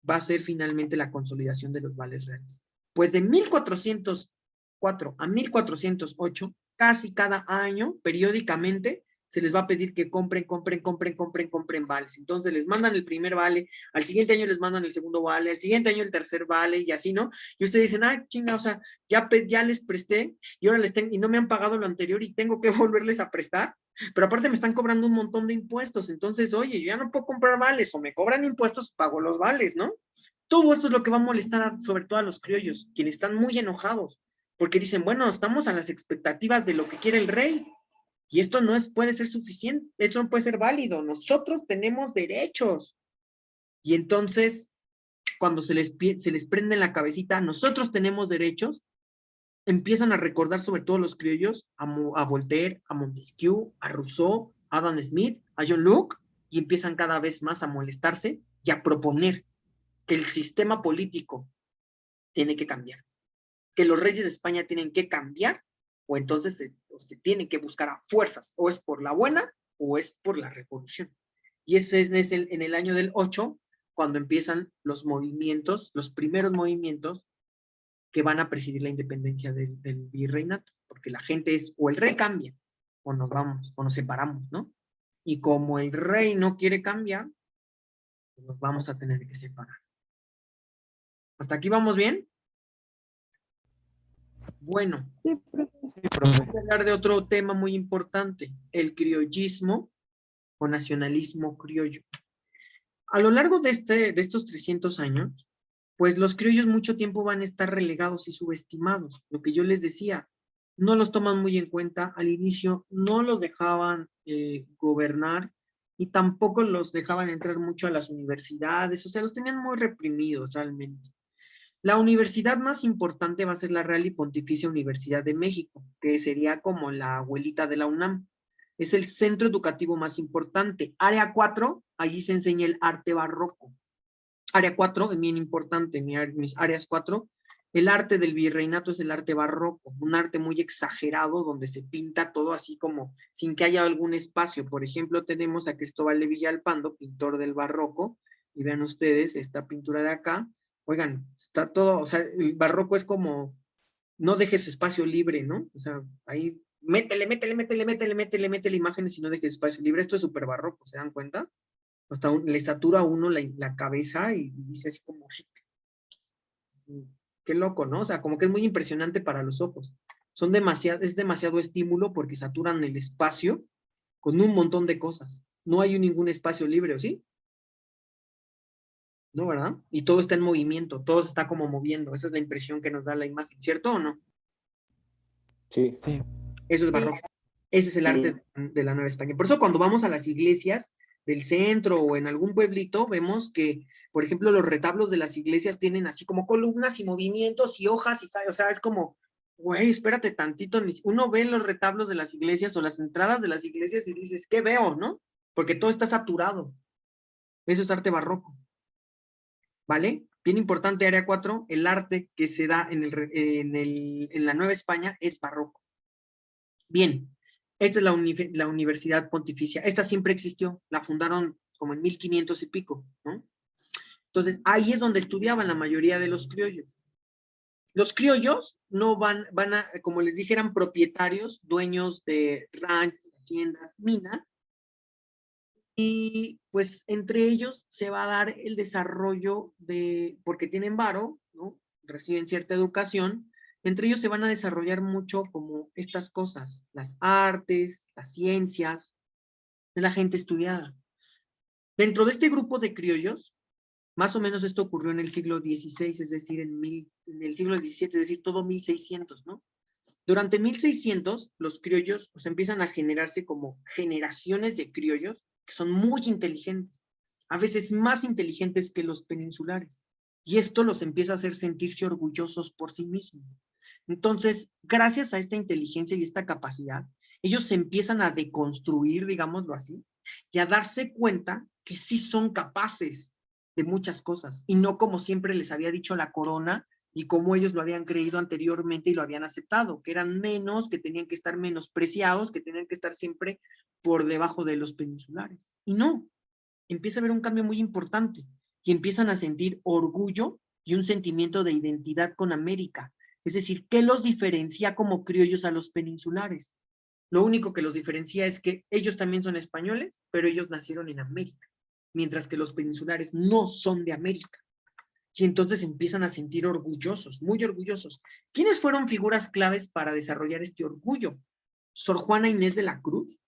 va a ser finalmente la consolidación de los vales reales. Pues de 1404 a 1408, casi cada año, periódicamente, se les va a pedir que compren vales. Entonces les mandan el primer vale, al siguiente año les mandan el segundo vale, al siguiente año el tercer vale y así, ¿no? Y ustedes dicen, ay, chinga, o sea, ya les presté y ahora y no me han pagado lo anterior y tengo que volverles a prestar, pero aparte me están cobrando un montón de impuestos. Entonces, oye, yo ya no puedo comprar vales, o me cobran impuestos, pago los vales, ¿no? Todo esto es lo que va a molestar sobre todo a los criollos, quienes están muy enojados, porque dicen, bueno, estamos a las expectativas de lo que quiere el rey, y esto no puede ser suficiente, esto no puede ser válido, nosotros tenemos derechos. Y entonces, cuando se les prende en la cabecita, nosotros tenemos derechos, empiezan a recordar sobre todo los criollos, a Voltaire, a Montesquieu, a Rousseau, a Adam Smith, a John Locke, y empiezan cada vez más a molestarse y a proponer que el sistema político tiene que cambiar, que los reyes de España tienen que cambiar, o entonces se tiene que buscar a fuerzas, o es por la buena, o es por la revolución. Y ese es en el año del 8, cuando empiezan los movimientos, los primeros movimientos que van a presidir la independencia del virreinato, porque la gente es, o el rey cambia, o nos vamos, o nos separamos, ¿no? Y como el rey no quiere cambiar, pues nos vamos a tener que separar. ¿Hasta aquí vamos bien? Bueno, Sí, profe. vamos a hablar de otro tema muy importante, el criollismo o nacionalismo criollo. A lo largo de estos 300 años, pues los criollos mucho tiempo van a estar relegados y subestimados. Lo que yo les decía, no los toman muy en cuenta. Al inicio no los dejaban gobernar y tampoco los dejaban entrar mucho a las universidades. O sea, los tenían muy reprimidos realmente. La universidad más importante va a ser la Real y Pontificia Universidad de México, que sería como la abuelita de la UNAM. Es el centro educativo más importante. Área 4, allí se enseña el arte barroco. Área 4 es bien importante, mis áreas 4. El arte del virreinato es el arte barroco, un arte muy exagerado donde se pinta todo así como sin que haya algún espacio. Por ejemplo, tenemos a Cristóbal de Villalpando, pintor del barroco, y vean ustedes esta pintura de acá. Oigan, está todo, o sea, el barroco es como, no dejes espacio libre, ¿no? O sea, ahí métele imágenes y no dejes espacio libre. Esto es súper barroco, ¿se dan cuenta? Hasta le satura a uno la cabeza y dice así como, qué loco, ¿no? O sea, como que es muy impresionante para los ojos. Es demasiado estímulo porque saturan el espacio con un montón de cosas. No hay ningún espacio libre, ¿o sí? ¿No, verdad? Y todo está en movimiento, todo se está como moviendo. Esa es la impresión que nos da la imagen, ¿cierto o no? Sí. Sí. Eso es barroco. Ese es el arte de la Nueva España. Por eso cuando vamos a las iglesias del centro o en algún pueblito, vemos que, por ejemplo, los retablos de las iglesias tienen así como columnas y movimientos y hojas, o sea, es como, güey, espérate tantito. Uno ve los retablos de las iglesias o las entradas de las iglesias y dices, ¿qué veo, no? Porque todo está saturado. Eso es arte barroco. ¿Vale? Bien importante, área 4, el arte que se da en la Nueva España es barroco. Bien, esta es la Universidad Pontificia. Esta siempre existió, la fundaron como en 1500 y pico, ¿no? Entonces, ahí es donde estudiaban la mayoría de los criollos. Los criollos no van a, como les dije, eran propietarios, dueños de ranchos, haciendas, minas, y pues entre ellos se va a dar el desarrollo porque tienen varo, ¿no? Reciben cierta educación, entre ellos se van a desarrollar mucho como estas cosas, las artes, las ciencias, de la gente estudiada. Dentro de este grupo de criollos, más o menos esto ocurrió en el siglo XVI, es decir, en el siglo XVII, es decir, todo 1600, ¿no? Durante 1600, los criollos empiezan a generarse como generaciones de criollos que son muy inteligentes, a veces más inteligentes que los peninsulares. Y esto los empieza a hacer sentirse orgullosos por sí mismos. Entonces, gracias a esta inteligencia y esta capacidad, ellos se empiezan a deconstruir, digámoslo así, y a darse cuenta que sí son capaces de muchas cosas, y no como siempre les había dicho la corona, y como ellos lo habían creído anteriormente y lo habían aceptado, que eran menos, que tenían que estar menospreciados, que tenían que estar siempre por debajo de los peninsulares. Y no, empieza a haber un cambio muy importante, y empiezan a sentir orgullo y un sentimiento de identidad con América, Es decir, ¿qué los diferencia como criollos a los peninsulares? Lo único que los diferencia es que ellos también son españoles, pero ellos nacieron en América, mientras que los peninsulares no son de América. Y entonces empiezan a sentir orgullosos, muy orgullosos. ¿Quiénes fueron figuras claves para desarrollar este orgullo? Sor Juana Inés de la Cruz,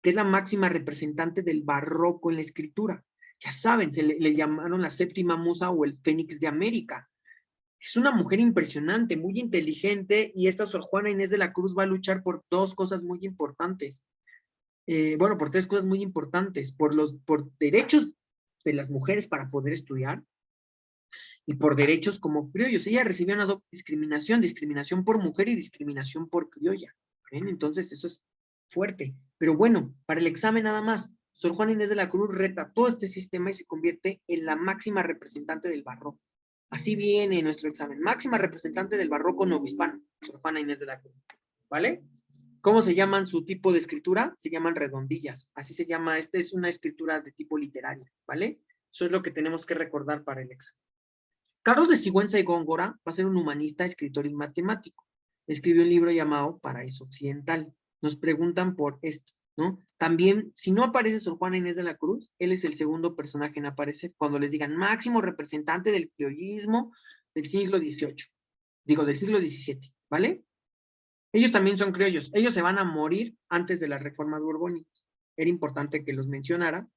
que es la máxima representante del barroco en la escritura. Ya saben, le llamaron la séptima musa o el fénix de América. Es una mujer impresionante, muy inteligente, y esta Sor Juana Inés de la Cruz va a luchar por dos cosas muy importantes. Bueno, por tres cosas muy importantes. Por derechos de las mujeres para poder estudiar y por derechos como criollos. Ella recibía una doble discriminación, discriminación por mujer y discriminación por criolla. ¿Ven? Entonces eso es fuerte. Pero bueno, para el examen nada más, Sor Juana Inés de la Cruz reta todo este sistema y se convierte en la máxima representante del barroco. Así viene nuestro examen. Máxima representante del barroco novohispano, Sor Juana Inés de la Cruz. ¿Vale? ¿Cómo se llaman su tipo de escritura? Se llaman redondillas. Así se llama. Esta es una escritura de tipo literario. ¿Vale? Eso es lo que tenemos que recordar para el examen. Carlos de Sigüenza y Góngora va a ser un humanista, escritor y matemático. Escribió un libro llamado Paraíso Occidental. Nos preguntan por esto, ¿no? También, si no aparece Sor Juana Inés de la Cruz, él es el segundo personaje en aparecer cuando les digan máximo representante del criollismo del siglo XVIII. Digo, del siglo XVII, ¿vale? Ellos también son criollos. Ellos se van a morir antes de las reformas borbónicas. Era importante que los mencionara,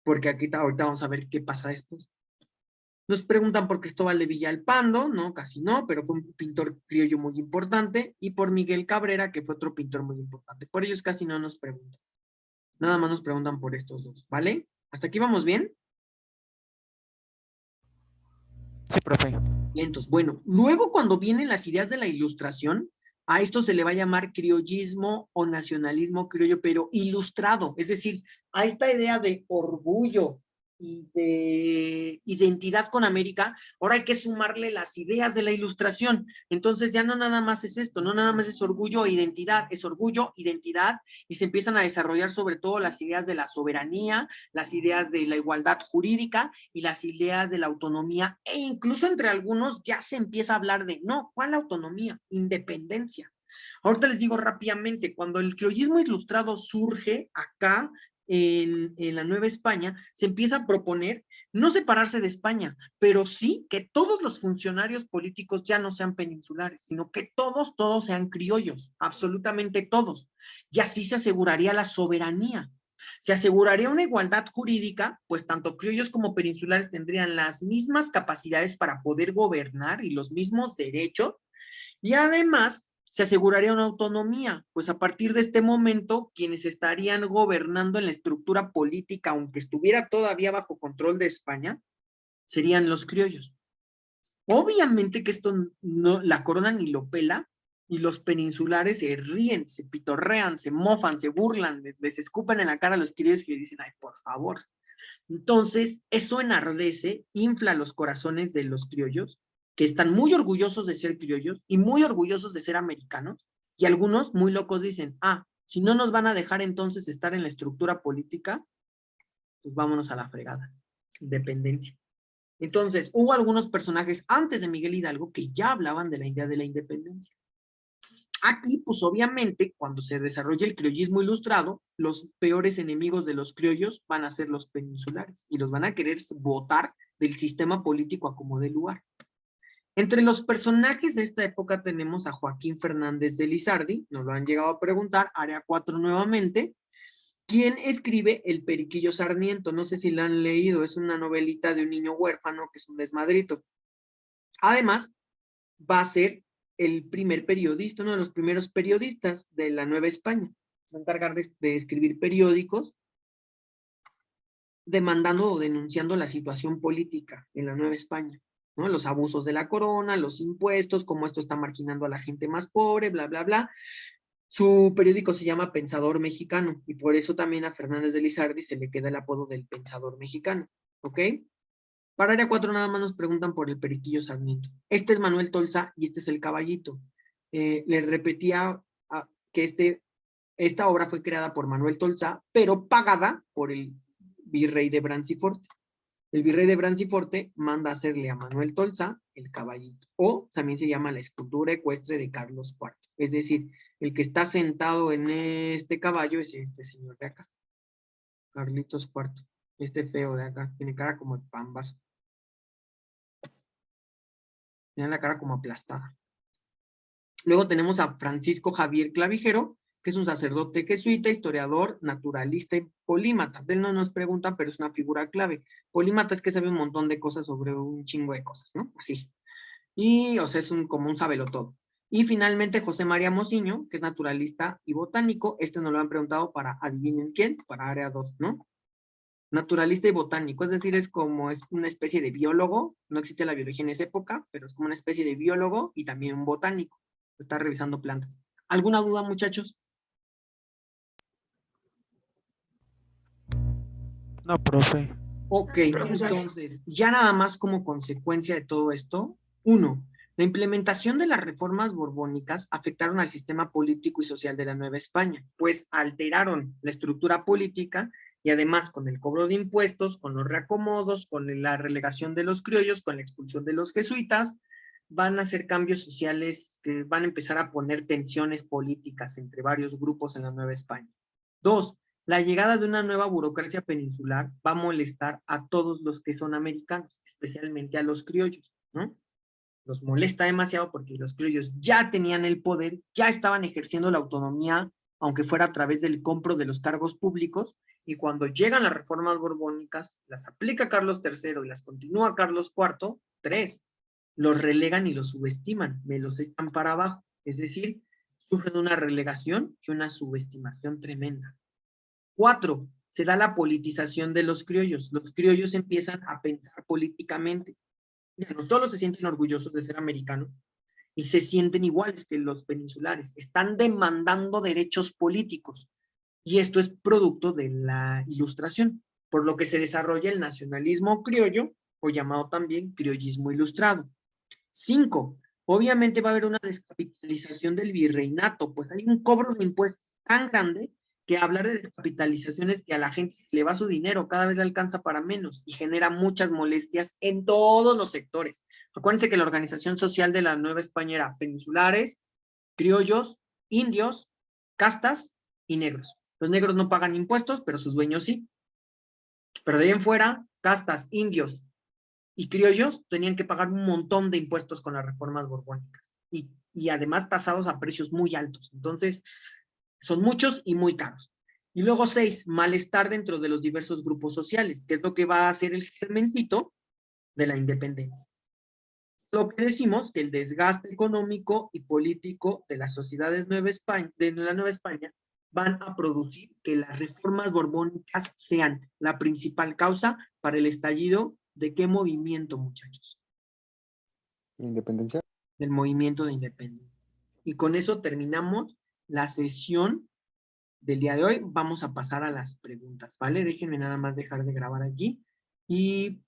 porque aquí ahorita vamos a ver qué pasa después. Nos preguntan por Cristóbal de Villalpando, no, casi no, pero fue un pintor criollo muy importante, y por Miguel Cabrera, que fue otro pintor muy importante. Por ellos casi no nos preguntan. Nada más nos preguntan por estos dos, ¿vale? ¿Hasta aquí vamos bien? Sí, profe. Bien, entonces, bueno, luego cuando vienen las ideas de la Ilustración, a esto se le va a llamar criollismo o nacionalismo criollo, pero ilustrado, es decir, a esta idea de orgullo y de identidad con América, ahora hay que sumarle las ideas de la Ilustración. Entonces ya no nada más es esto, no nada más es orgullo e identidad, es orgullo, identidad, y se empiezan a desarrollar sobre todo las ideas de la soberanía, las ideas de la igualdad jurídica y las ideas de la autonomía, e incluso entre algunos ya se empieza a hablar de, no, ¿cuál autonomía? Independencia. Ahorita les digo rápidamente, cuando el criollismo ilustrado surge acá, en la Nueva España, se empieza a proponer no separarse de España, pero sí que todos los funcionarios políticos ya no sean peninsulares, sino que todos sean criollos, absolutamente todos. Y así se aseguraría la soberanía. Se aseguraría una igualdad jurídica, pues tanto criollos como peninsulares tendrían las mismas capacidades para poder gobernar y los mismos derechos, y además se aseguraría una autonomía, pues a partir de este momento, quienes estarían gobernando en la estructura política, aunque estuviera todavía bajo control de España, serían los criollos. Obviamente que esto no, la corona ni lo pela, y los peninsulares se ríen, se pitorrean, se mofan, se burlan, les escupen en la cara a los criollos y le dicen, ay, por favor. Entonces, eso enardece, infla los corazones de los criollos, que están muy orgullosos de ser criollos y muy orgullosos de ser americanos, y algunos muy locos dicen, ah, si no nos van a dejar entonces estar en la estructura política, pues vámonos a la fregada, independencia. Entonces, hubo algunos personajes antes de Miguel Hidalgo que ya hablaban de la idea de la independencia. Aquí, pues obviamente, cuando se desarrolla el criollismo ilustrado, los peores enemigos de los criollos van a ser los peninsulares y los van a querer votar del sistema político a como dé lugar. Entre los personajes de esta época tenemos a Joaquín Fernández de Lizardi, nos lo han llegado a preguntar, área 4 nuevamente, quien escribe El Periquillo Sarmiento. No sé si la han leído, es una novelita de un niño huérfano que es un desmadrito. Además, va a ser el primer periodista, uno de los primeros periodistas de la Nueva España. Se va a encargar de escribir periódicos demandando o denunciando la situación política en la Nueva España, ¿no? Los abusos de la corona, los impuestos, cómo esto está marginando a la gente más pobre, bla, bla, bla. Su periódico se llama Pensador Mexicano, y por eso también a Fernández de Lizardi se le queda el apodo del Pensador Mexicano, ¿ok? Para área 4 nada más nos preguntan por el Periquillo Sarmiento. Este es Manuel Tolsá y este es el Caballito. Les repetía que esta obra fue creada por Manuel Tolsá, pero pagada por el virrey de Branciforte. El virrey de Branciforte manda hacerle a Manuel Tolsá el caballito, o también se llama la escultura ecuestre de Carlos IV. Es decir, el que está sentado en este caballo es este señor de acá, Carlitos IV. Este feo de acá, tiene cara como de pambas. Tiene la cara como aplastada. Luego tenemos a Francisco Javier Clavijero, que es un sacerdote jesuita, historiador, naturalista y polímata. De él no nos preguntan, pero es una figura clave. Polímata es que sabe un montón de cosas sobre un chingo de cosas, ¿no? Así. Y, o sea, es como un sabelotodo. Y finalmente José María Mociño, que es naturalista y botánico. Este nos lo han preguntado para, adivinen quién, para área 2, ¿no? Naturalista y botánico, es decir, es una especie de biólogo. No existe la biología en esa época, pero es como una especie de biólogo y también un botánico. Está revisando plantas. ¿Alguna duda, muchachos? No, profe. Ok, entonces, ya nada más como consecuencia de todo esto, 1. La implementación de las reformas borbónicas afectaron al sistema político y social de la Nueva España, pues alteraron la estructura política y además con el cobro de impuestos, con los reacomodos, con la relegación de los criollos, con la expulsión de los jesuitas, van a hacer cambios sociales que van a empezar a poner tensiones políticas entre varios grupos en la Nueva España. 2. La llegada de una nueva burocracia peninsular va a molestar a todos los que son americanos, especialmente a los criollos, ¿no? Los molesta demasiado porque los criollos ya tenían el poder, ya estaban ejerciendo la autonomía, aunque fuera a través del compro de los cargos públicos, y cuando llegan las reformas borbónicas, las aplica Carlos III y las continúa Carlos IV, 3, los relegan y los subestiman, me los echan para abajo, es decir, sufren una relegación y una subestimación tremenda. 4, se da la politización de los criollos. Los criollos empiezan a pensar políticamente. Ya no solo se sienten orgullosos de ser americanos, y se sienten iguales que los peninsulares. Están demandando derechos políticos. Y esto es producto de la Ilustración, por lo que se desarrolla el nacionalismo criollo, o llamado también criollismo ilustrado. 5, obviamente va a haber una descapitalización del virreinato, pues hay un cobro de impuestos tan grande que hablar de descapitalización es que a la gente se le va su dinero, cada vez le alcanza para menos y genera muchas molestias en todos los sectores. Acuérdense que la organización social de la Nueva España era peninsulares, criollos, indios, castas y negros. Los negros no pagan impuestos, pero sus dueños sí. Pero de ahí en fuera, castas, indios y criollos tenían que pagar un montón de impuestos con las reformas borbónicas. Y además tasados a precios muy altos. Entonces, son muchos y muy caros. Y luego 6, malestar dentro de los diversos grupos sociales, que es lo que va a hacer el fermentito de la independencia. Lo que decimos que el desgaste económico y político de las sociedades de la Nueva España van a producir que las reformas borbónicas sean la principal causa para el estallido de qué movimiento, muchachos. Independencia. Del movimiento de independencia. Y con eso terminamos la sesión del día de hoy. Vamos a pasar a las preguntas, ¿vale? Déjenme nada más dejar de grabar aquí y